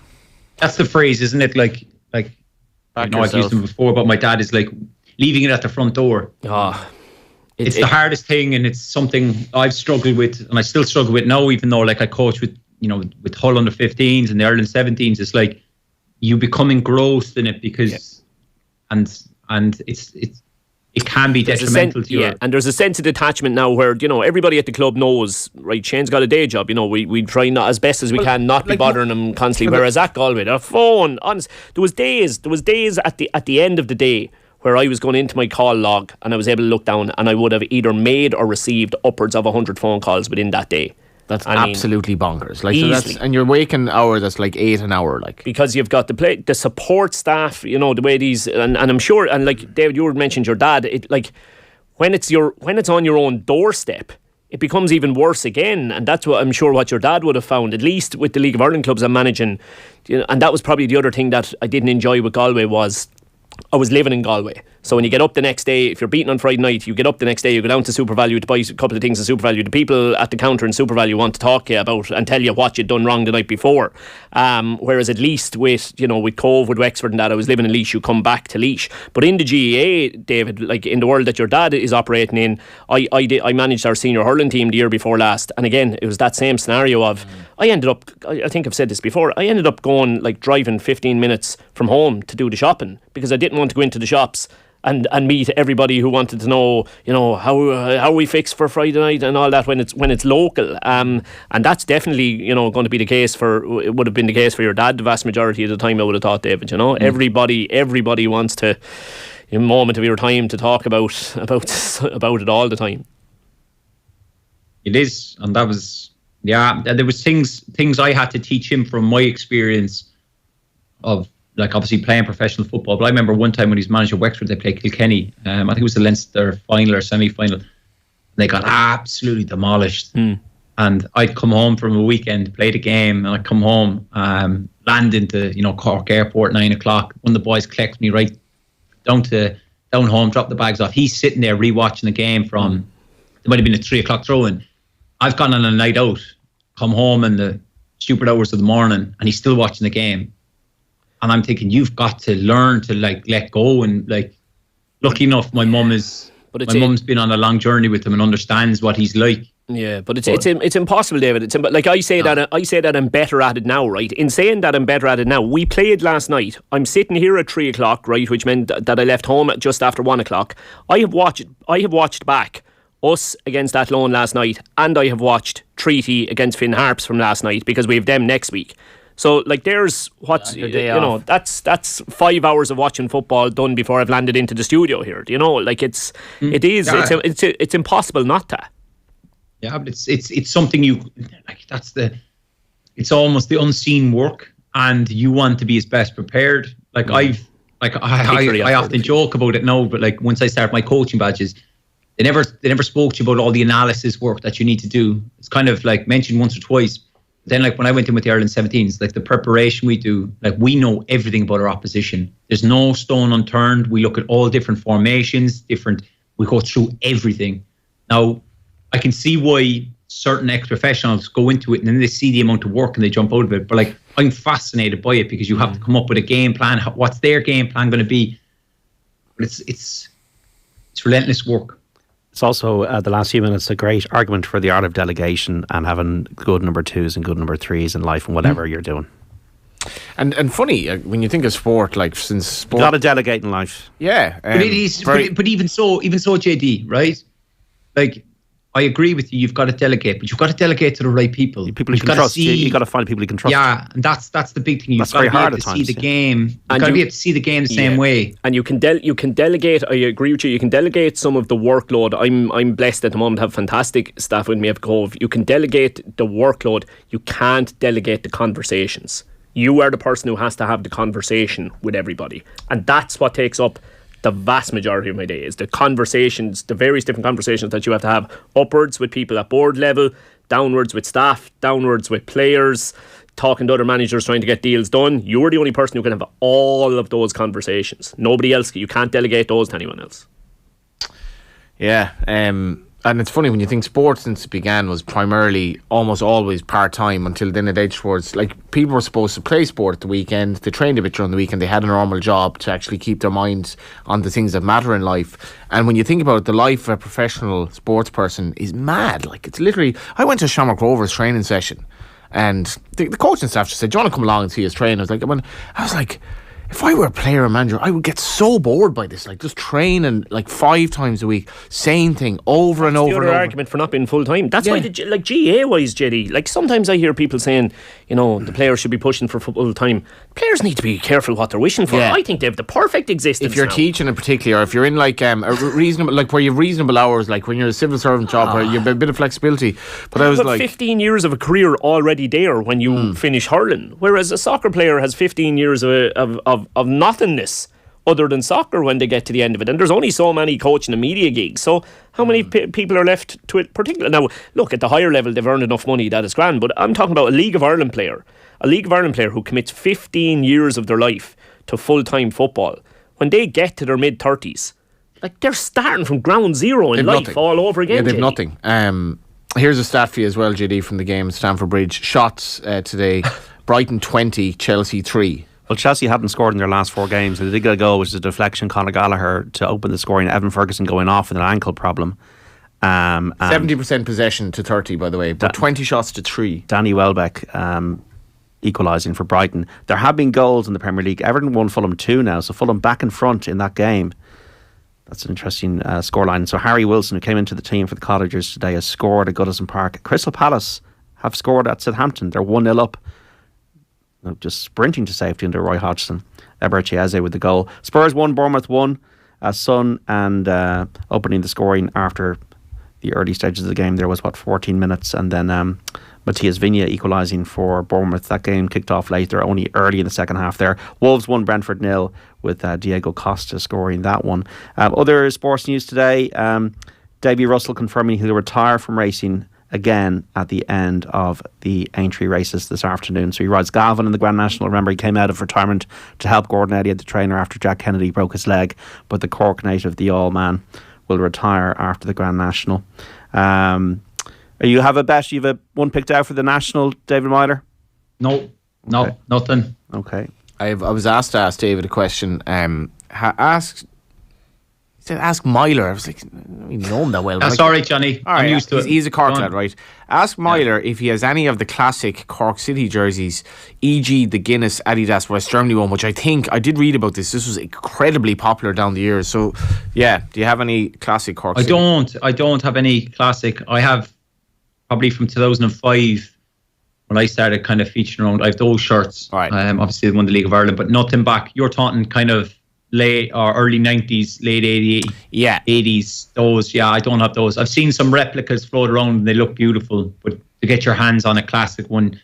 That's the phrase, isn't it? Like I know I've used them before, but my dad is like leaving it at the front door. It's the hardest thing, and it's something I've struggled with, and I still struggle with now, even though like I coach with Hull under 15s and the Ireland 17s. It's like you become engrossed in it because and it can be detrimental to you. Yeah, and there's a sense of detachment now where, everybody at the club knows, right, Shane's got a day job. We try not as best as we can not be bothering him constantly. Whereas at Galway, their phone, honest, there was days at the end of the day where I was going into my call log and I was able to look down and I would have either made or received upwards of 100 phone calls within that day. That's absolutely bonkers. Like, so and your waking hour, that's like 8 an hour, like, because you've got the support staff, the way these, and I'm sure, and like David, you mentioned your dad. It like when it's on your own doorstep, it becomes even worse again, and that's what I'm sure what your dad would have found, at least with the League of Ireland clubs I'm managing. And that was probably the other thing that I didn't enjoy with Galway was I was living in Galway. So when you get up the next day, if you're beaten on Friday night, you get up the next day, you go down to SuperValu to buy a couple of things at SuperValu. The people at the counter in SuperValu want to talk to you about and tell you what you'd done wrong the night before. Whereas at least with Cobh, with Wexford and that, I was living in Laois, you come back to Laois. But in the GAA, David, like in the world that your dad is operating in, I managed our senior hurling team the year before last. And again, it was that same scenario of, I ended up, I think I've said this before, I ended up going, like, driving 15 minutes from home to do the shopping because I didn't want to go into the shops and meet everybody who wanted to know, how we fix for Friday night and all that when it's local. And that's definitely, going to be the case it would have been the case for your dad the vast majority of the time, I would have thought, David. Everybody wants to, in a moment of your time, to talk about it all the time. It is, and that was, there was things I had to teach him from my experience of, like, obviously playing professional football. But I remember one time when he was manager of Wexford, they played Kilkenny. I think it was the Leinster final or semi-final. They got absolutely demolished. And I'd come home from a weekend, play the game, and I'd come home, land into Cork Airport 9 o'clock. One of the boys collected me right down home, dropped the bags off. He's sitting there rewatching the game from, it might have been a 3 o'clock throw-in. I've gone on a night out, come home in the stupid hours of the morning, and he's still watching the game. And I'm thinking, you've got to learn to, like, let go. And, like, lucky enough, my mum's been on a long journey with him and understands what he's like. Yeah, but it's impossible, David. I say that I'm better at it now, right? In saying that I'm better at it now, we played last night. I'm sitting here at 3 o'clock, right, which meant that I left home just after 1 o'clock. I have watched back us against Athlone last night, and I have watched Treaty against Finn Harps from last night because we have them next week. So, like, there's that's 5 hours of watching football done before I've landed into the studio here. Like, it's impossible not to. Yeah, but it's something you like. It's almost the unseen work, and you want to be as best prepared. Like, I often joke about it now, but, like, once I start my coaching badges, they never spoke to you about all the analysis work that you need to do. It's kind of like mentioned once or twice. Then, like, when I went in with the Ireland 17s, like, the preparation we do, like, we know everything about our opposition. There's no stone unturned. We look at all different formations, we go through everything. Now, I can see why certain ex-professionals go into it and then they see the amount of work and they jump out of it. But, like, I'm fascinated by it because you have to come up with a game plan. What's their game plan going to be? But it's relentless work. It's also, the last few minutes, a great argument for the art of delegation and having good number 2s and good number 3s in life and whatever you're doing. And funny, when you think of sport, like, since sport... You've got to delegate in life. Yeah. But even so, JD, right? Like, I agree with you. You've got to delegate, but you've got to delegate to the right people. People you can trust. You've got to find people you can trust. Yeah, and that's the big thing. You've got very to be hard able to at see times, the game. You've got to be able to see the game the same way. And you can delegate. I agree with you. You can delegate some of the workload. I'm blessed at the moment to have fantastic staff with me at Cobh. You can delegate the workload. You can't delegate the conversations. You are the person who has to have the conversation with everybody, and that's what takes up the vast majority of my day, is the conversations, the various different conversations that you have to have, upwards with people at board level, downwards with staff, downwards with players, talking to other managers, trying to get deals done. You're the only person who can have all of those conversations. Nobody else. You can't delegate those to anyone else. Yeah, and it's funny when you think sports since it began was primarily almost always part-time until then it edged towards, like, people were supposed to play sport at the weekend, they trained a bit during the weekend, they had a normal job to actually keep their minds on the things that matter in life. And when you think about it, the life of a professional sports person is mad. Like, it's literally, I went to Shamrock Rovers training session and the coaching staff just said, do you want to come along and see us train? I was like, if I were a player or manager, I would get so bored by this. Like, just training like 5 times a week, same thing over and over. That's the other argument for not being full time. That's why, like, GA wise, JD, like, sometimes I hear people saying, you know, the players should be pushing for full time. Players need to be careful what they're wishing for. I think they have the perfect existence. If you're teaching in particular, if you're in like a reasonable, like where you have reasonable hours, like when you're a civil servant job where you have a bit of flexibility. But I was like, 15 years of a career already there when you finish hurling, whereas a soccer player has 15 years of nothingness other than soccer when they get to the end of it. And there's only so many coaching and media gigs, so how many people are left to it particularly? Now, look, at the higher level they've earned enough money, that is grand, but I'm talking about a League of Ireland player who commits 15 years of their life to full-time football. When they get to their mid-30s, like, they're starting from ground zero in life all over again. Yeah, they've nothing. Here's a stat for you as well, JD, from the game at Stamford Bridge. Shots today, Brighton 20, Chelsea 3. Well, Chelsea hadn't scored in their last 4 games. They did get a goal, which is a deflection, Conor Gallagher, to open the scoring. Evan Ferguson going off with an ankle problem. 70% possession to 30, by the way, but 20 shots to 3. Danny Welbeck equalising for Brighton. There have been goals in the Premier League. Everton won, Fulham 2 now, so Fulham back in front in that game. That's an interesting scoreline. So Harry Wilson, who came into the team for the Cottagers today, has scored at Goodison Park. Crystal Palace have scored at Southampton. They're 1-0 up. Just sprinting to safety under Roy Hodgson. Eberechi Eze with the goal. Spurs 1, Bournemouth 1. Son and opening the scoring after the early stages of the game. There was 14 minutes, and then Matthias Vigna equalising for Bournemouth. That game kicked off late. They're only early in the second half there. Wolves 1, Brentford 0 with Diego Costa scoring that one. Other sports news today. Davy Russell confirming he'll retire from racing again at the end of the Aintree races this afternoon. So he rides Galvin in the Grand National. Remember, he came out of retirement to help Gordon Elliott, the trainer, after Jack Kennedy broke his leg. But the Cork native, the All-Man, will retire after the Grand National. You have a bet? You have one picked out for the National, David Meyler? No, nothing. Okay. I was asked to ask David a question. He said, ask Meyler. I was like, you know him that well. That's all right, Johnny. All right, I'm used to it. He's a Cork lad, right? Ask Meyler if he has any of the classic Cork City jerseys, e.g. the Guinness Adidas West Germany one, which I did read about this. This was incredibly popular down the years. So, yeah, do you have any classic Cork City? I don't have any classic. I have probably from 2005 when I started kind of featuring around. I have those shirts. All right. Obviously, they won the League of Ireland, but nothing back. You're talking kind of late or early 90s, late 80s. Those, I don't have those. I've seen some replicas float around and they look beautiful, but to get your hands on a classic one,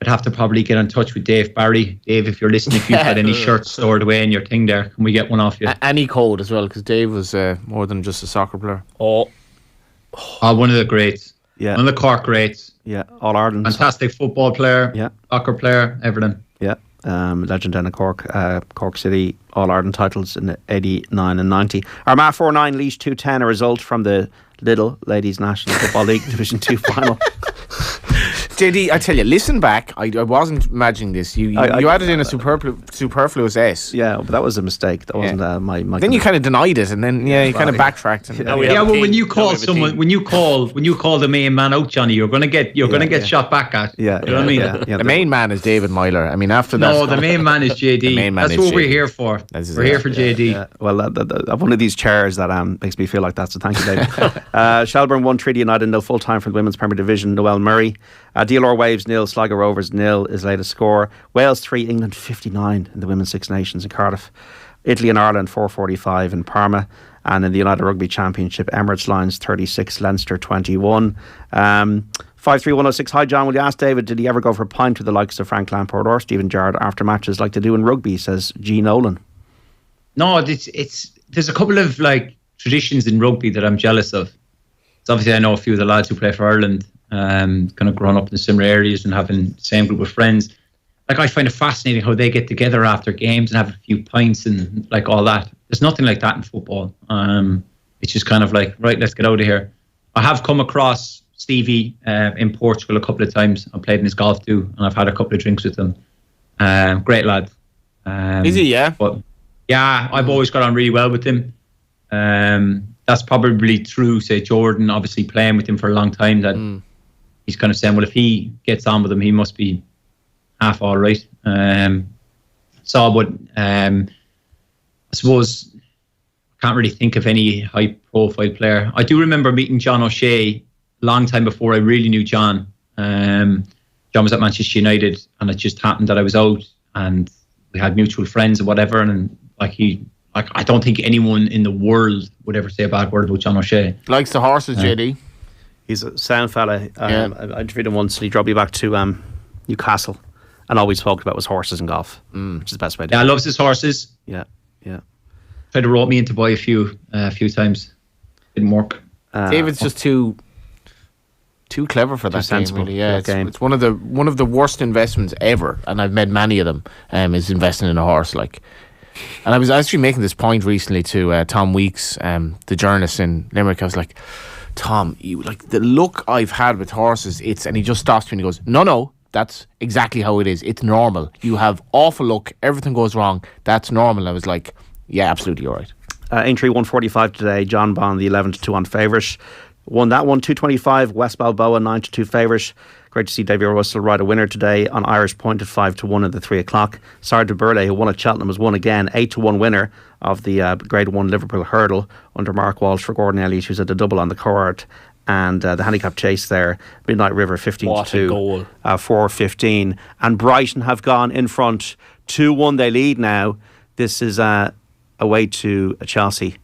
I'd have to probably get in touch with Dave Barry. Dave, if you're listening, if you've got any shirts stored away in your thing there, can we get one off you? Any code as well, because Dave was more than just a soccer player. One of the greats. Yeah. One of the Cork greats. Yeah, All-Ireland. Fantastic football player. Yeah. Soccer player, everything. Yeah. Legend in Cork City All-Ireland titles in the 89 and 90. Armagh 4-9, Laois 2-10, a result from the Lidl Ladies National Football League Division 2 final. JD, I tell you, listen back. I wasn't imagining this. You added in a superfluous S. Yeah, but that was a mistake. That wasn't my. Then you kind of denied it, and then you kind of backtracked. And well, when you call someone, when you call the main man out, Johnny, you're gonna get shot back at. Yeah, you know what I mean. Yeah, the main man is David Meyler. I mean, after that, no, the main man is JD. That's what we're here for. We're here for JD. Yeah. Well, I've one of these chairs that makes me feel like that. So thank you, David. Shelbourne 1, Treaty United 0 full time for the Women's Premier Division. Noel Murray. DLR Waves 0, Sligo Rovers 0 is latest score. Wales 3, England 59 in the Women's Six Nations in Cardiff. Italy and Ireland 4:45 in Parma. And in the United Rugby Championship, Emirates Lions 36, Leinster 21. 53106. Hi John, will you ask David, did he ever go for a pint with the likes of Frank Lampard or Stephen Gerrard after matches like they do in rugby, says G. Nolan? No, there's a couple of traditions in rugby that I'm jealous of. So obviously I know a few of the lads who play for Ireland, kind of growing up in similar areas and having the same group of friends. I find it fascinating how they get together after games and have a few pints and all that. There's nothing like that in football. It's just kind of right, let's get out of here. I have come across Stevie in Portugal a couple of times. I played in his golf too, and I've had a couple of drinks with him. Great lad. Is he? Yeah. But yeah, I've always got on really well with him. That's probably true. Say Jordan, obviously playing with him for a long time, that he's kind of saying, well, if he gets on with him, he must be half all right. I suppose I can't really think of any high-profile player. I do remember meeting John O'Shea a long time before I really knew John. John was at Manchester United, and it just happened that I was out, and we had mutual friends or whatever, and I don't think anyone in the world would ever say a bad word about John O'Shea. Likes the horses, JD. He's a sound fella. I interviewed him once, and he drove me back to Newcastle, and all we spoke about was horses and golf, which is the best way to do it. Yeah, loves his horses. Yeah. Tried to rope me in to buy a few times. Didn't work. David's just too clever for that game, really. Yeah, it's one of the worst investments ever, and I've made many of them. Is investing in a horse, And I was actually making this point recently to Tom Weeks, the journalist in Limerick. I was like, Tom, you the luck I've had with horses. And he just stops me and he goes, No, that's exactly how it is. It's normal. You have awful luck. Everything goes wrong. That's normal. I was like, yeah, absolutely, all right. Aintree 145 today. John Bond, the 11-2 on favourite. Won that one, 225. West Balboa, 9-2 favourite. Great to see David Russell ride a winner today on Irish Point at 5-1 at the 3 o'clock. Sarah de Burle, who won at Cheltenham, was won again, 8-1 winner of the Grade 1 Liverpool hurdle under Mark Walsh for Gordon Elliott, who's at the double on the card. And the handicap chase there, Midnight River 15-2, 4-15. And Brighton have gone in front, 2-1 they lead now. This is away to Chelsea.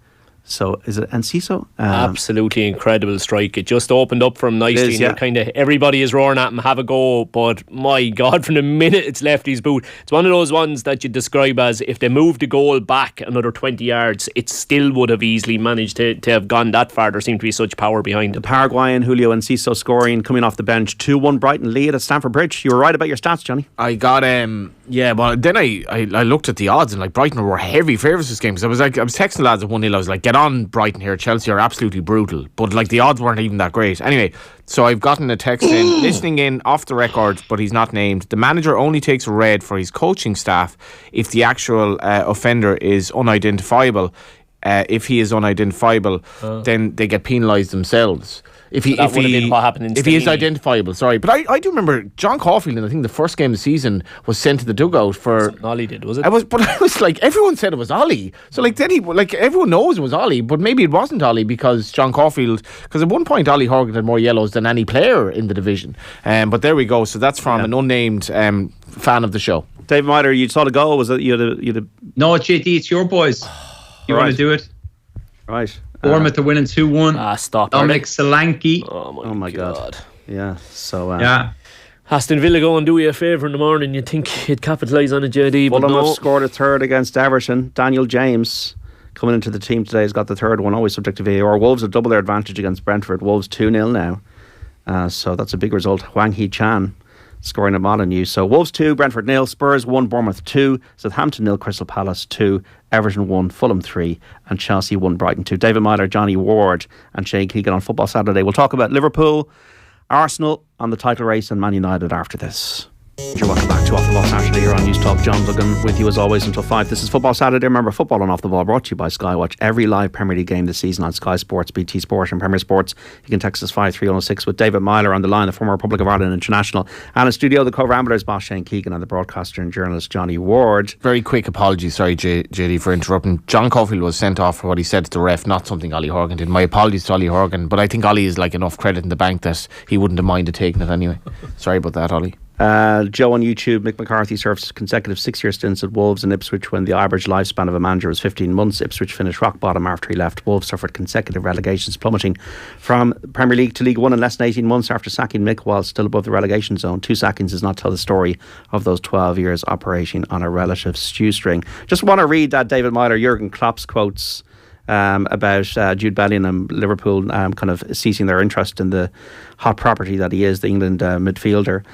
So is it Enciso? Absolutely incredible strike. It just opened up for him nicely. And kind of everybody is roaring at him, have a go. But my God, from the minute it's left his boot, it's one of those ones that you describe as if they moved the goal back another 20 yards, it still would have easily managed to have gone that far. There seemed to be such power behind it. The Paraguayan Julio Enciso scoring, coming off the bench. 2-1 Brighton lead at Stamford Bridge. You were right about your stats, Johnny. I got well then I looked at the odds, and Brighton were heavy favourites this game, because I was texting the lads at 1-0. I was like, get on Brighton here. Chelsea are absolutely brutal, but the odds weren't even that great. Anyway, so I've gotten a text in, listening in off the record, but he's not named. The manager only takes a red for his coaching staff if the actual offender is unidentifiable. If he is unidentifiable, then they get penalised themselves. If he is identifiable, sorry. But I do remember John Caulfield, and I think the first game of the season was sent to the dugout for Ollie did, was it? I was like, everyone said it was Ollie. So then everyone knows it was Ollie, but maybe it wasn't Ollie because John Caulfield, because at one point Ollie Horgan had more yellows than any player in the division. But there we go. So that's from an unnamed fan of the show. David Meyler, you saw the goal. Was it you? No, JD, it's your boys. You want to do it? Right. Bournemouth are winning 2-1. Stop. Dominic Solanke. Oh my God. Yeah. So Aston Villa go and do you a favour in the morning. You'd think he'd capitalise on it, JD, but Fulham no. have scored a third against Everton. Daniel James coming into the team today has got the third one, always subject to VAR. Wolves have doubled their advantage against Brentford. Wolves 2-0 now. So that's a big result. Hwang Hee-chan scoring a Molyneux. So Wolves 2, Brentford 0, Spurs 1, Bournemouth 2, Southampton 0, Crystal Palace 2, Everton 1, Fulham 3, and Chelsea 1, Brighton 2. David Meyler, Johnny Ward and Shane Keegan on Football Saturday. We'll talk about Liverpool, Arsenal on the title race and Man United after this. You're welcome back to Off the Ball Saturday here on News Talk. John Duggan with you as always until 5. This is Football Saturday. Remember, football on Off the Ball brought to you by Sky. Watch every live Premier League game this season on Sky Sports, BT Sport and Premier Sports. You can text us 53106 with David Meyler on the line, the former Republic of Ireland international. And in studio, the Cobh Ramblers, boss Shane Keegan, and the broadcaster and journalist Johnny Ward. Very quick apology, sorry JD for interrupting. John Caulfield was sent off for what he said to the ref, not something Ollie Horgan did. My apologies to Ollie Horgan, but I think Ollie is like enough credit in the bank that he wouldn't have minded taking it anyway. Sorry about that, Ollie. Joe on YouTube, Mick McCarthy served consecutive 6-year stints at Wolves and Ipswich when the average lifespan of a manager was 15 months. Ipswich finished rock bottom after he left. Wolves suffered consecutive relegations, plummeting from Premier League to League One in less than 18 months after sacking Mick while still above the relegation zone. 2 sackings does not tell the story of those 12 years operating on a relative shoestring. Just want to read that David Meyler, Jurgen Klopp's quotes about Jude Bellingham and Liverpool kind of ceasing their interest in the hot property that he is, the England midfielder.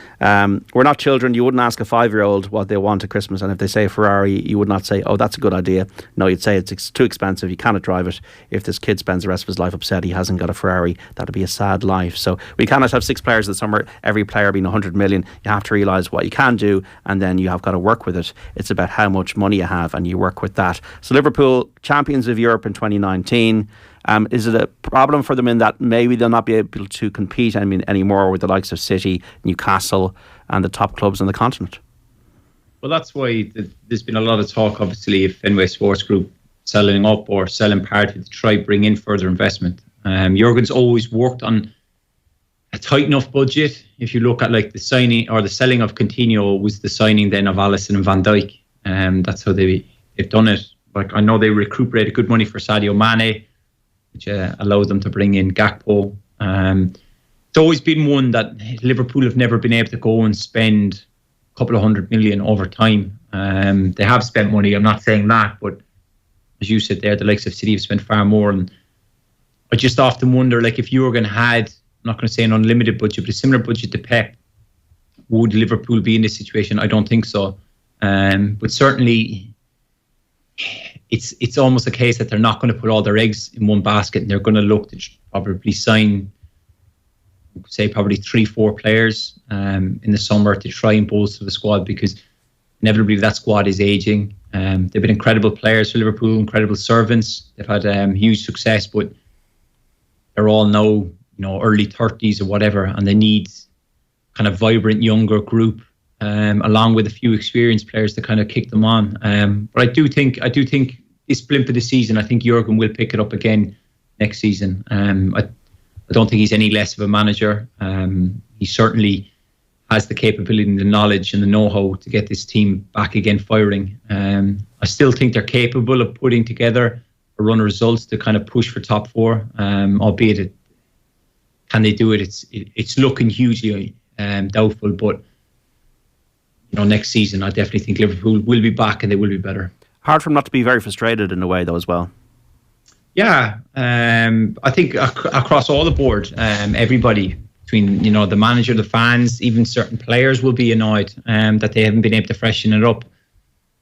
We're not children. You wouldn't ask a 5-year-old what they want at Christmas, and if they say a Ferrari, you would not say, oh, that's a good idea. No, you'd say it's too expensive, you cannot drive it. If this kid spends the rest of his life upset he hasn't got a Ferrari, that'd be a sad life. So we cannot have 6 players this summer, every player being 100 million. You have to realise what you can do, and then you have got to work with it. It's about how much money you have, and you work with that. So Liverpool, champions of Europe in 2019. Is it a problem for them in that maybe they'll not be able to compete anymore with the likes of City, Newcastle and the top clubs on the continent? Well, that's why there's been a lot of talk, obviously, of Fenway Sports Group selling up or selling part to try bring in further investment. Jurgen's always worked on a tight enough budget. If you look at like the signing or the selling of Coutinho was the signing then of Alisson and Van Dijk. That's how they've done it. Like I know they recuperated good money for Sadio Mane, which allowed them to bring in Gakpo. It's always been one that Liverpool have never been able to go and spend a couple of 100 million over time. They have spent money, I'm not saying that, but as you said there, the likes of City have spent far more. And I just often wonder, like if Jurgen had, I'm not going to say an unlimited budget, but a similar budget to Pep, would Liverpool be in this situation? I don't think so. But certainly it's almost a case that they're not going to put all their eggs in one basket, and they're going to look to probably sign, say, probably 3-4 players in the summer to try and bolster the squad, because inevitably that squad is aging. They've been incredible players for Liverpool, incredible servants. They've had huge success, but they're all now, early 30s or whatever, and they need kind of vibrant younger group, along with a few experienced players to kind of kick them on. But I do think this blimp of the season, I think Jurgen will pick it up again next season. I don't think he's any less of a manager. He certainly has the capability and the knowledge and the know-how to get this team back again firing. I still think they're capable of putting together a run of results to kind of push for top 4, albeit can they do it? It's looking hugely doubtful, but next season, I definitely think Liverpool will be back and they will be better. Hard for them not to be very frustrated in a way, though, as well. Yeah, I think across all the board, everybody between the manager, the fans, even certain players will be annoyed that they haven't been able to freshen it up.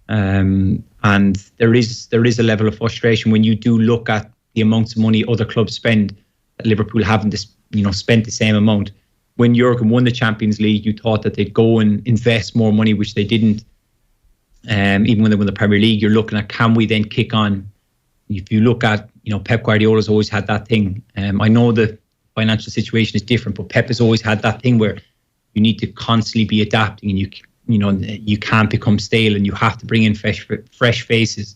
And there is a level of frustration when you do look at the amounts of money other clubs spend. That Liverpool haven't spent the same amount. When Jurgen won the Champions League, you thought that they'd go and invest more money, which they didn't. Even when they won the Premier League, you're looking at, can we then kick on? If you look at, Pep Guardiola's always had that thing. I know the financial situation is different, but Pep has always had that thing where you need to constantly be adapting, and you can't become stale, and you have to bring in fresh faces.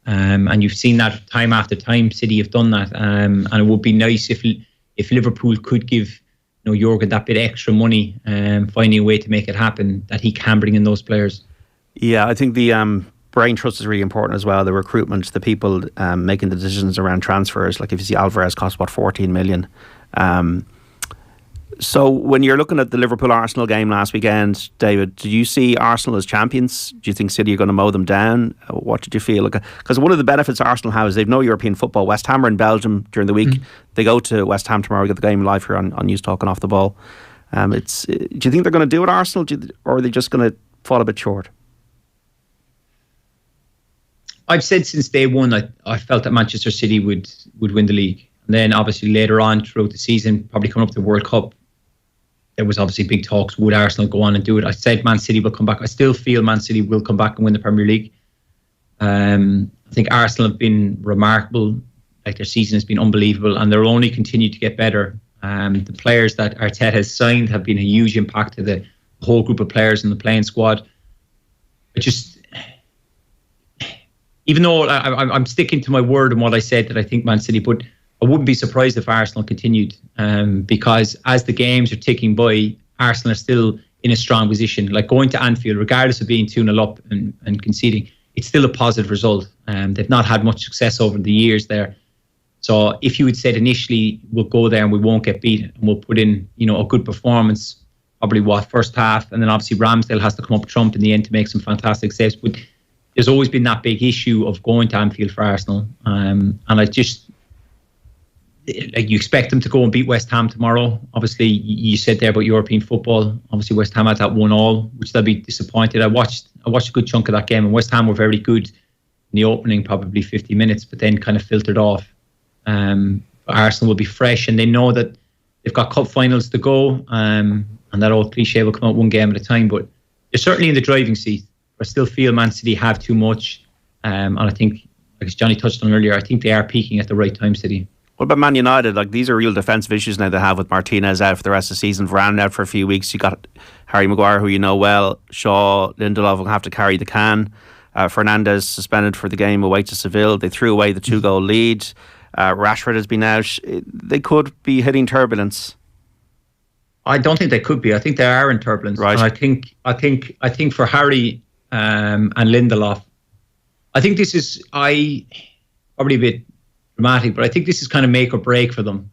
And you've seen that time after time. City have done that, and it would be nice if Liverpool could give Jurgen that bit extra money, finding a way to make it happen, that he can bring in those players. Yeah, I think the brain trust is really important as well. The recruitment, the people making the decisions around transfers. Like if you see Alvarez cost 14 million. So when you're looking at the Liverpool-Arsenal game last weekend, David, do you see Arsenal as champions? Do you think City are going to mow them down? What did you feel? Because one of the benefits Arsenal have is they've no European football. West Ham are in Belgium during the week. They go to West Ham tomorrow. We get the game live here on News Talk and Off the Ball. Do you think they're going to do it, Arsenal, or are they just going to fall a bit short? I've said since day one I felt that Manchester City would win the league. And then obviously later on throughout the season, probably coming up to the World Cup, there was obviously big talks, would Arsenal go on and do it? I said Man City will come back. I still feel Man City will come back and win the Premier League. I think Arsenal have been remarkable. Like, their season has been unbelievable, and they'll only continue to get better. The players that Arteta has signed have been a huge impact to the whole group of players in the playing squad. But just, even though I'm sticking to my word and what I said, that I think Man City, but I wouldn't be surprised if Arsenal continued, because as the games are ticking by, Arsenal are still in a strong position. Like, going to Anfield, regardless of being 2-0 up and conceding, it's still a positive result. They've not had much success over the years there. So if you had said initially, we'll go there and we won't get beat, and we'll put in, a good performance, probably first half, and then obviously Ramsdale has to come up trump in the end to make some fantastic saves. But there's always been that big issue of going to Anfield for Arsenal, and I just, like, you expect them to go and beat West Ham tomorrow. Obviously, you said there about European football. Obviously, West Ham had that 1-1, which they'll be disappointed. I watched a good chunk of that game, and West Ham were very good in the opening, probably 50 minutes, but then kind of filtered off. Arsenal will be fresh, and they know that they've got cup finals to go, and that old cliche will come out one game at a time. But they're certainly in the driving seat. I still feel Man City have too much, and I think, like Johnny touched on earlier, I think they are peaking at the right time, City. What about Man United? Like, these are real defensive issues now they have with Martinez out for the rest of the season, Varane out for a few weeks. You got Harry Maguire, who you know well. Shaw, Lindelof will have to carry the can. Fernandes suspended for the game away to Seville. They threw away the 2-goal lead. Rashford has been out. They could be hitting turbulence. I don't think they could be. I think they are in turbulence. Right. And I think for Harry and Lindelof, I think this is probably a bit dramatic, but I think this is kind of make or break for them.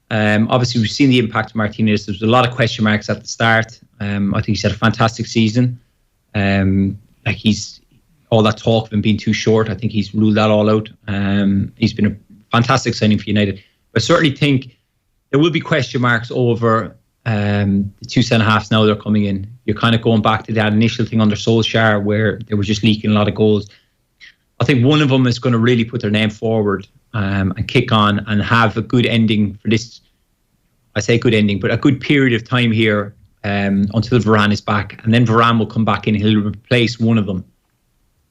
Obviously, we've seen the impact of Martinez. There was a lot of question marks at the start. I think he's had a fantastic season. He's all that talk of him being too short, I think he's ruled that all out. He's been a fantastic signing for United. But I certainly think there will be question marks over the two centre-halves now they're coming in. You're kind of going back to that initial thing under Solskjaer where they were just leaking a lot of goals. I think one of them is going to really put their name forward and kick on and have a good ending for this. I say good ending, but a good period of time here until Varane is back. And then Varane will come back in and he'll replace one of them.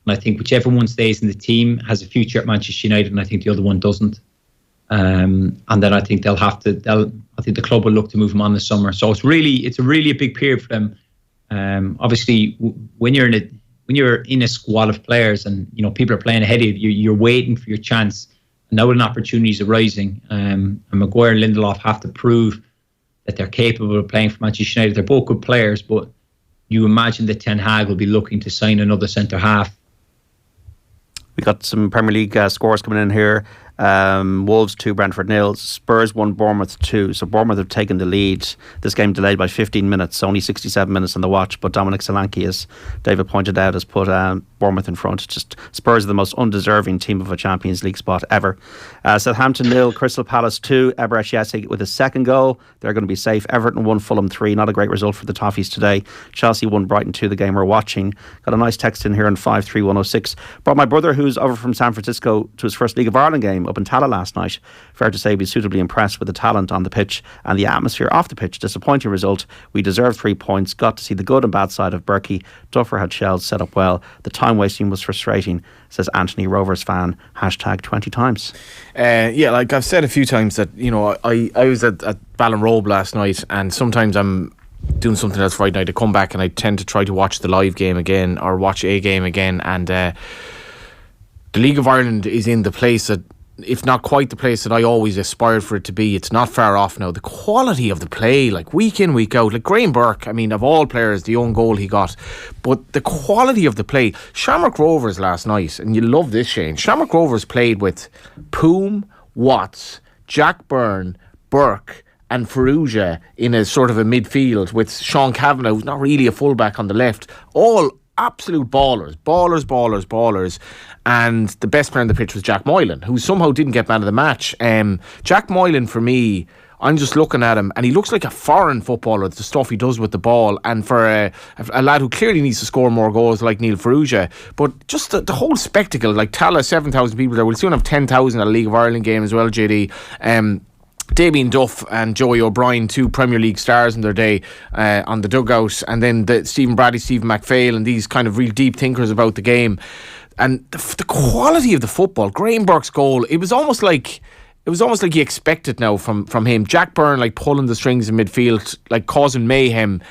And I think whichever one stays in the team has a future at Manchester United, and I think the other one doesn't. And then I think I think the club will look to move him on this summer. So it's a really big period for them. Obviously, when you're in a squad of players and people are playing ahead of you, you're waiting for your chance. And now an opportunity is arising. And Maguire and Lindelof have to prove that they're capable of playing for Manchester United. They're both good players, but you imagine that Ten Hag will be looking to sign another centre half. We got some Premier League scores coming in here. Wolves 2, Brentford 0. Spurs 1, Bournemouth 2. So Bournemouth have taken the lead. This game delayed by 15 minutes, only 67 minutes on the watch. But Dominic Solanke, as David pointed out, has put Bournemouth in front. Just Spurs are the most undeserving team of a Champions League spot ever. Southampton 0, Crystal Palace 2. Eberechi Eze with a second goal. They're going to be safe. Everton 1, Fulham 3. Not a great result for the Toffees today. Chelsea 1, Brighton 2. The game we're watching. Got a nice text in here on 53106. Brought my brother, who's over from San Francisco, to his first League of Ireland game up in Tala last night. Fair to say he was suitably impressed with the talent on the pitch and the atmosphere off the pitch. Disappointing result. We deserved 3 points. Got to see the good and bad side of Berkey. Duffer had shells set up well. The time wasting was frustrating, says Anthony, Rovers fan. # 20 times. Yeah, like I've said a few times that I was at Ballinrobe last night, and sometimes I'm doing something else Friday night. I come back and I tend to try to watch the live game again or watch a game again, and the League of Ireland is in the place that, if not quite the place that I always aspired for it to be. It's not far off now. The quality of the play, like week in, week out, like Graham Burke, I mean, of all players, the own goal he got, but the quality of the play. Shamrock Rovers last night, and you love this, Shane, Shamrock Rovers played with Poom, Watts, Jack Byrne, Burke and Ferrugia in a sort of a midfield with Sean Kavanagh, who's not really a fullback, on the left. All absolute ballers. And the best player on the pitch was Jack Moylan, who somehow didn't get man of the match. Jack Moylan, for me, I'm just looking at him and he looks like a foreign footballer, the stuff he does with the ball. And for a lad who clearly needs to score more goals like Neil Ferrugia, but just the whole spectacle, like Tala, 7,000 people there. We'll soon have 10,000 at a League of Ireland game as well, JD. Damien Duff and Joey O'Brien, 2 Premier League stars in their day, on the dugout, and then Stephen Bradley, Stephen McPhail, and these kind of real deep thinkers about the game. And the quality of the football, Graham Burke's goal, it was almost like you expect it now from him. Jack Byrne like pulling the strings in midfield, like causing mayhem.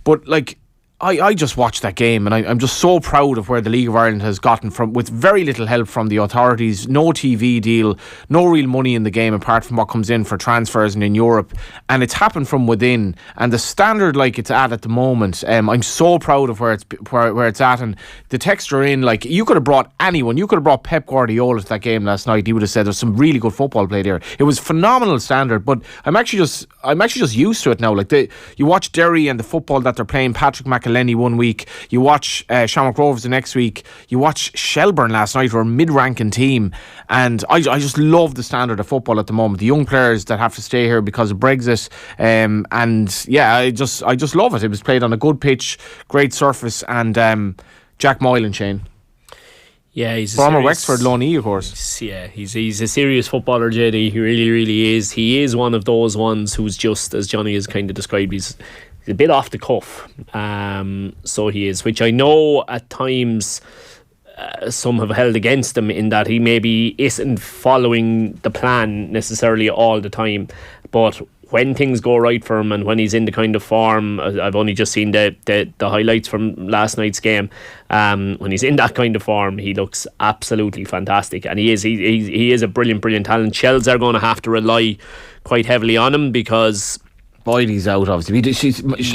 But like I just watched that game, and I'm just so proud of where the League of Ireland has gotten from, with very little help from the authorities, no TV deal, no real money in the game apart from what comes in for transfers and in Europe, and it's happened from within. And the standard like it's at the moment, I'm so proud of where it's at. And the texts are in, like, you could have brought anyone. You could have brought Pep Guardiola to that game last night. He would have said there's some really good football played here. It was phenomenal standard, but I'm actually just used to it now. Like, you watch Derry and the football that they're playing, Patrick McElhenney one week, you watch Shamrock Rovers the next week, you watch Shelbourne last night, who are a mid-ranking team, and I just love the standard of football at the moment. The young players that have to stay here because of Brexit, and yeah, I just love it. It was played on a good pitch, great surface, and Jack Moylan, Shane. Yeah, he's a former serious, Wexford loanee, of course. Yeah, he's a serious footballer, JD. He really is. He is one of those ones who's just, as Johnny has kind of described, he's a bit off the cuff. So he is, which I know at times some have held against him, in that he maybe isn't following the plan necessarily all the time. But when things go right for him, and when he's in the kind of form, I've only just seen the highlights from last night's game. When he's in that kind of form, he looks absolutely fantastic, and he is a brilliant talent. Shells are going to have to rely quite heavily on him, because Boydie's out, obviously.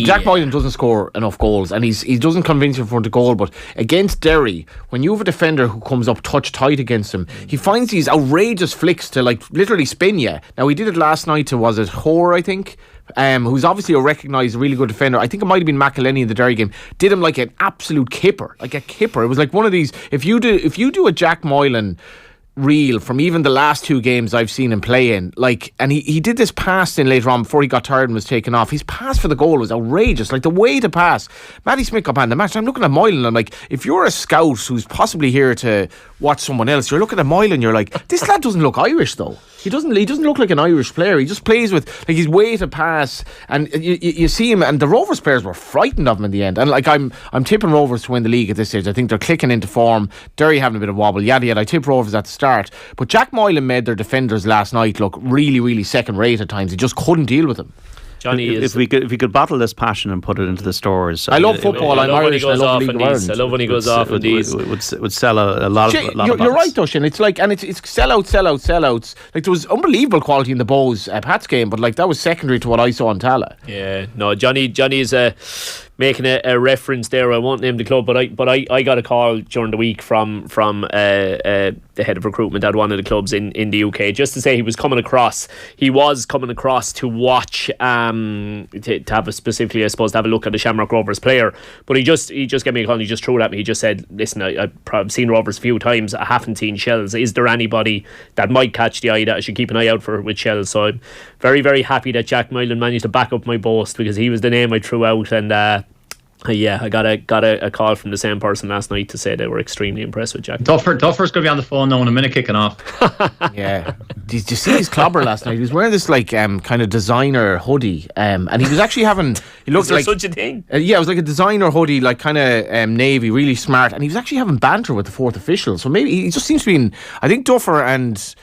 Jack Moylan doesn't score enough goals, and he doesn't convince you in front of goal. But against Derry, when you have a defender who comes up touch tight against him, he finds these outrageous flicks to like literally spin you. Now, he did it last night to, was it Hoare, I think, who's obviously a recognised really good defender. I think it might have been McElhenney in the Derry game. Did him like an absolute kipper, like a kipper. It was like one of these. If you do a Jack Moylan reel from even the last 2 games I've seen him play in, like, and he did this pass in later on before he got tired and was taken off. His pass for the goal was outrageous, like the way to pass. Matty Smith got man the match. I'm looking at Moylan, I'm like, if you're a scout who's possibly here to watch someone else, you're looking at Moylan, you're like, this lad doesn't look Irish though. He doesn't look like an Irish player. He just plays with like his way to pass, and you see him. And the Rovers players were frightened of him in the end. And like I'm tipping Rovers to win the league at this stage. I think they're clicking into form. Derry having a bit of wobble. Yada. I tip Rovers at the start, but Jack Moylan made their defenders last night look really second rate at times. He just couldn't deal with them. Johnny, if we could bottle this passion and put it into the stores. I love football. I'm Irish. I love League of Ireland. I love when he goes off on these. It would sell a lot of. You're right, though, Shane. It's like, and it's sellouts. Like, there was unbelievable quality in the Bows Pats game, but like that was secondary to what I saw on Tala. Yeah, no, Johnny is making a reference there. I won't name the club, but I got a call during the week from the head of recruitment at one of the clubs in the UK, just to say he was coming across to watch, to have a specifically, I suppose, to have a look at the Shamrock Rovers player. But he just gave me a call and he just threw it at me. He just said, listen, I've seen Rovers a few times, I haven't seen Shells. Is there anybody that might catch the eye that I should keep an eye out for with Shells? So I'm very, very happy that Jack Moylan managed to back up my boast, because he was the name I threw out. And yeah, I got a call from the same person last night to say they were extremely impressed with Jack. Duffer's going to be on the phone now in a minute kicking off. Yeah. Did you see his clobber last night? He was wearing this like kind of designer hoodie, and he was actually having. He looked like such a thing. Yeah, it was like a designer hoodie, like kind of navy, really smart, and he was actually having banter with the fourth official. So maybe he just seems to be. I think Duffer and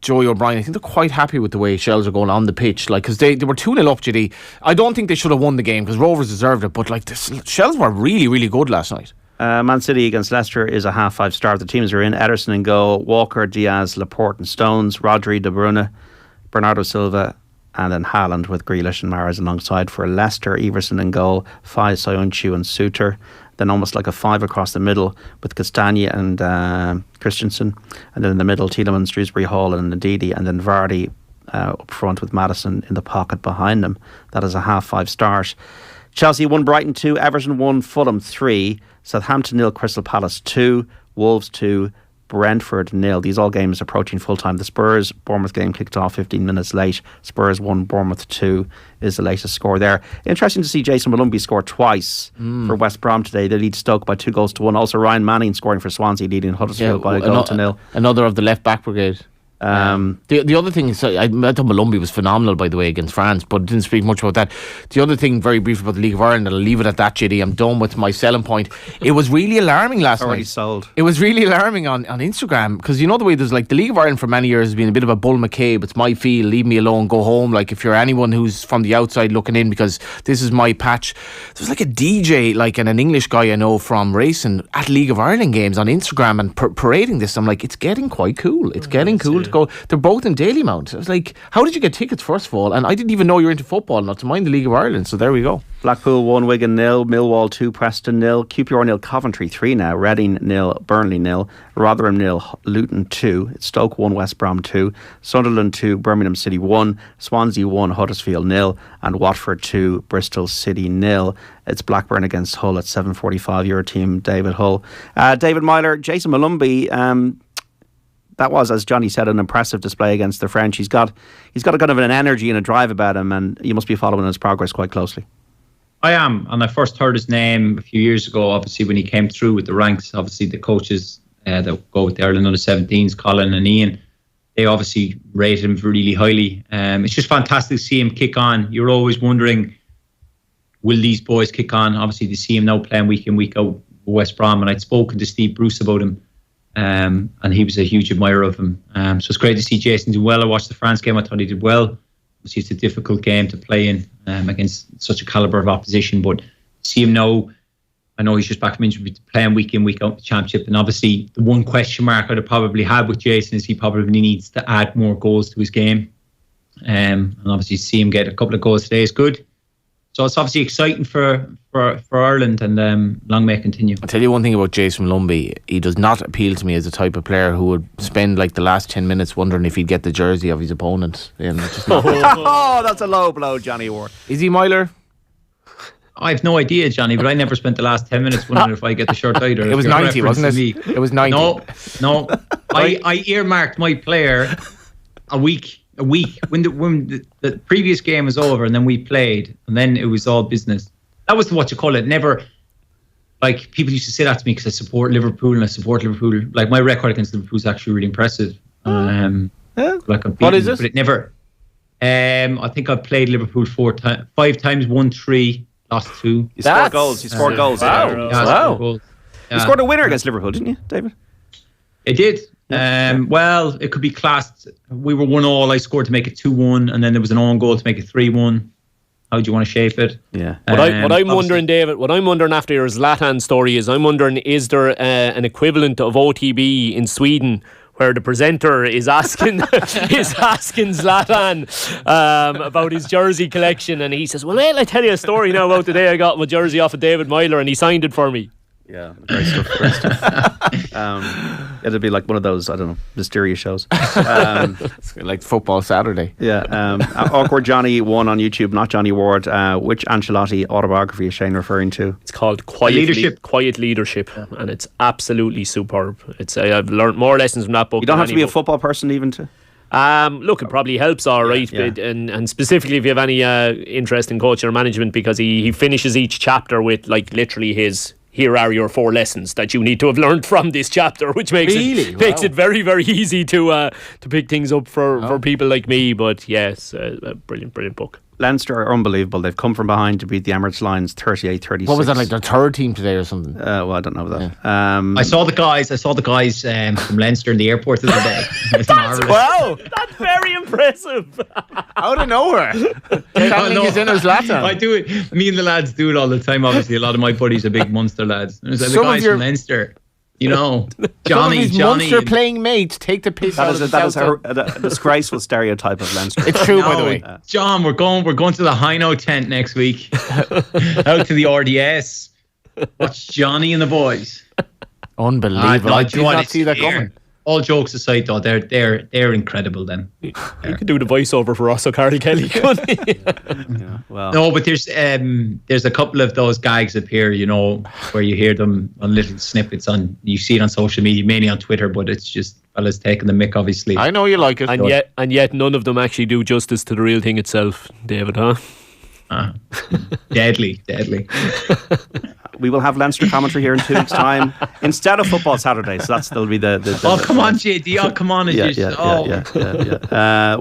Joey O'Brien, I think they're quite happy with the way Shells are going on the pitch, like, because they were 2-0 up, JD. I don't think they should have won the game because Rovers deserved it, but like the Shells were really good last night. Man City against Leicester is a 5/5 start. The teams are in: Ederson in goal, Walker, Diaz, Laporte and Stones, Rodri, De Bruyne, Bernardo Silva, and then Haaland with Grealish and Mahrez alongside. For Leicester, Everson in goal, Faye, Soyuncu and Suter. Then almost like a 5 across the middle with Castagne and Christensen, and then in the middle Tielemans, Shrewsbury Hall and Ndidi, and then Vardy up front with Maddison in the pocket behind them. That is a 5/5 start. Chelsea 1, Brighton 2, Everton 1, Fulham 3, Southampton 0, Crystal Palace 2, Wolves 2, Brentford 0. These all games approaching full time. The Spurs Bournemouth game kicked off 15 minutes late. Spurs 1, Bournemouth 2 is the latest score there. Interesting to see Jason Malumbi score twice for West Brom today. They lead Stoke by 2-1. Also Ryan Manning scoring for Swansea, leading Huddersfield by a goal to 0. Another of the left back brigade. The other thing is, I thought Malumbi was phenomenal, by the way, against France, but didn't speak much about that. The other thing, very briefly, about the League of Ireland, and I'll leave it at that, JD. I'm done with my selling point. It was really alarming last Already night. sold. It was really alarming on Instagram, because you know the way there's like the League of Ireland for many years has been a bit of a Bull McCabe. It's my field, leave me alone, go home. Like if you're anyone who's from the outside looking in, because this is my patch. There's like a DJ, like an English guy I know from racing at League of Ireland games on Instagram and parading this. I'm like, it's getting quite cool. It's getting cool to go. They're both in Dalymount. I was like, how did you get tickets, first of all? And I didn't even know you were into football, not to mind the League of Ireland. So there we go. Blackpool 1, Wigan 0, Millwall 2, Preston 0, QPR 0, Coventry 3 now, Reading 0, Burnley 0, Rotherham 0, Luton 2, Stoke 1, West Brom 2, Sunderland 2, Birmingham City 1, Swansea 1, Huddersfield 0, and Watford 2, Bristol City 0. It's Blackburn against Hull at 7:45. Your team, David Hull. David Meyler, Jason Malumbi. That was, as Johnny said, an impressive display against the French. He's got a kind of an energy and a drive about him, and you must be following his progress quite closely. I am, and I first heard his name a few years ago, obviously, when he came through with the ranks. Obviously, the coaches that go with the Ireland under-17s, Colin and Ian, they obviously rate him really highly. It's just fantastic to see him kick on. You're always wondering, will these boys kick on? Obviously, to see him now playing week in, week out with West Brom, and I'd spoken to Steve Bruce about him, and he was a huge admirer of him. So it's great to see Jason do well. I watched the France game. I thought he did well. Obviously, it's a difficult game to play in against such a calibre of opposition, but see him now, I know he's just back from injury, playing week in, week out the championship. And obviously, the one question mark I'd have probably had with Jason is he probably needs to add more goals to his game. And obviously, see him get a couple of goals today is good. So it's obviously exciting for Ireland, and long may it continue. I'll tell you one thing about Jason Lumby. He does not appeal to me as the type of player who would spend like the last 10 minutes wondering if he'd get the jersey of his opponent. Oh, that's a low blow, Johnny Ward. Is he, Meyler? I have no idea, Johnny, but I never spent the last 10 minutes wondering if I get the shirt either. It was 90, wasn't it? It was 90. No. I earmarked my player a week when the previous game was over, and then we played, and then it was all business. That was what you call it. Never, like, people used to say that to me because I support Liverpool. Like, my record against Liverpool is actually really impressive. Like, what is it? But it never. I think I've played Liverpool 5 times, won 3, lost 2. You scored goals. You scored goals. Wow. You scored a winner against Liverpool, didn't you, David? It did. Well, it could be classed. We were 1-1. I scored to make it 2-1, and then there was an own goal to make it 3-1. How do you want to shape it? Yeah. What I'm wondering, David, what I'm wondering after your Zlatan story is, I'm wondering, is there an equivalent of OTB in Sweden where the presenter is asking Zlatan about his jersey collection, and he says, well, I tell you a story now about the day I got my jersey off of David Meyler and he signed it for me. Yeah, great stuff. It'll be like one of those, I don't know, mysterious shows. It's like Football Saturday. Yeah. Awkward Johnny 1 on YouTube, not Johnny Ward. Which Ancelotti autobiography is Shane referring to? It's called Quiet Leadership, and it's absolutely superb. I've learned more lessons from that book. You don't have to be a football person even to. Look, it probably helps, all right, yeah. But, and specifically if you have any interest in coaching or management, because he finishes each chapter with like literally his, here are your 4 lessons that you need to have learned from this chapter, which makes it very, very easy to pick things up for people like me. But yes, a brilliant book. Leinster are unbelievable. They've come from behind to beat the Emirates Lions 38-36. What was that, like their third team today or something? Well, I don't know that. Yeah. I saw the guys from Leinster in the airport the other day. It's marvellous. Wow, That's very impressive. out of nowhere. Channeling his inner Zlatan. I do it. Me and the lads do it all the time. Obviously, a lot of my buddies are big Munster lads. There's like the Some of guys your- from Leinster. You know, Some of his Johnny. Munster playing mates take the piss out of That is themselves. a disgraceful stereotype of Leinster. It's true, by the way. John, we're going to the Hino tent next week. Out to the RDS. Watch Johnny and the boys. Unbelievable. I did not see that coming. All jokes aside, though, they're incredible. Then You could do the voiceover for us, Carly Kelly, couldn't you? Yeah, well. no, but there's a couple of those gags up here, you know, where you hear them on little snippets you see it on social media, mainly on Twitter, but it's just fellas taking the mick, obviously. I know you like it. And yet none of them actually do justice to the real thing itself, David, huh? Deadly. We will have Leinster commentary here in 2 weeks' time instead of Football Saturday. So that'll be the come on, JD. Oh, come on.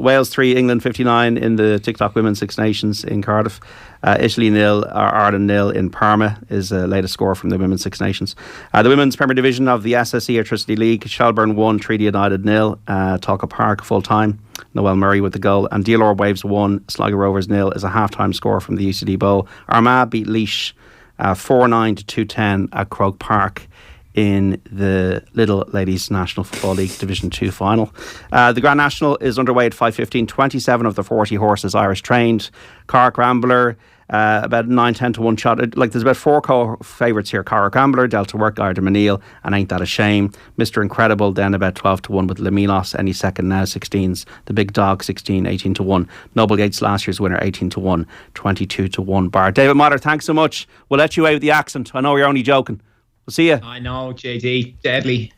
Wales 3, England 59 in the TikTok Women's Six Nations in Cardiff. Italy 0, Ireland 0 in Parma is the latest score from the Women's Six Nations. The Women's Premier Division of the SSE Electricity League, Shelburne 1, Treaty United 0, Talca Park full time. Noel Murray with the goal. And Dealor Waves 1, Sligo Rovers 0 is a half-time score from the UCD Bowl. Armagh beat Laois 4-9 to 2-10 at Croke Park in the Little Ladies National Football League Division 2 final. The Grand National is underway at 5:15. 27 of the 40 horses Irish trained. Cobh Rambler, about 9-10 to 1 shot. Like, there's about 4 favourites here. Cobh Rambler, Delta Work, Garda Manil, and Ain't That a Shame. Mr. Incredible then about 12 to 1 with Lemilos. Any second now 16s. The Big Dog 16, 18 to 1. Noble Gates last year's winner 18 to 1, 22 to 1 bar. David Meyler, thanks so much. We'll let you out with the accent. I know you're only joking. We'll see you. I know, JD. Deadly.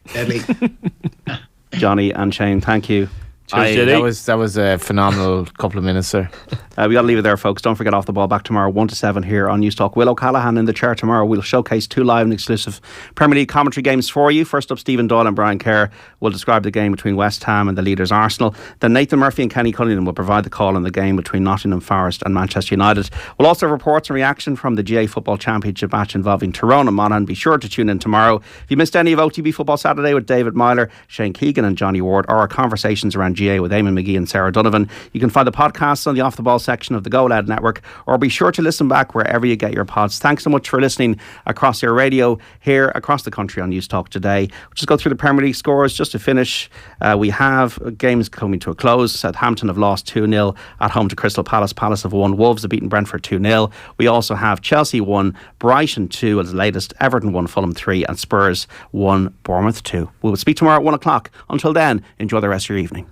Johnny and Shane, thank you. That was a phenomenal couple of minutes, sir. We got to leave it there, folks. Don't forget Off the Ball back tomorrow 1 to 7 here on News Talk. Will O'Callaghan in the chair tomorrow. We'll showcase 2 live and exclusive Premier League commentary games for you. First up, Stephen Doyle and Brian Kerr will describe the game between West Ham and the leaders Arsenal. Then Nathan Murphy and Kenny Cunningham will provide the call on the game between Nottingham Forest and Manchester United. We'll also have reports and reaction from the GA Football Championship match involving Tyrone and Monaghan. Be sure to tune in tomorrow. If you missed any of OTB Football Saturday with David Meyler, Shane Keegan and Johnny Ward, or our conversations around GA with Eamon McGee and Sarah Donovan, you can find the podcasts on the Off the Ball section of the Go Loud Network, or be sure to listen back wherever you get your pods. Thanks so much for listening across your radio here across the country on News Talk today. We'll just go through the Premier League scores just to finish. We have games coming to a close. Southampton have lost 2-0 at home to Crystal Palace. Palace have won. Wolves have beaten Brentford 2-0. We also have Chelsea 1, Brighton 2 as the latest, Everton 1, Fulham 3, and Spurs 1, Bournemouth 2. We will speak tomorrow at 1 o'clock. Until then, enjoy the rest of your evening.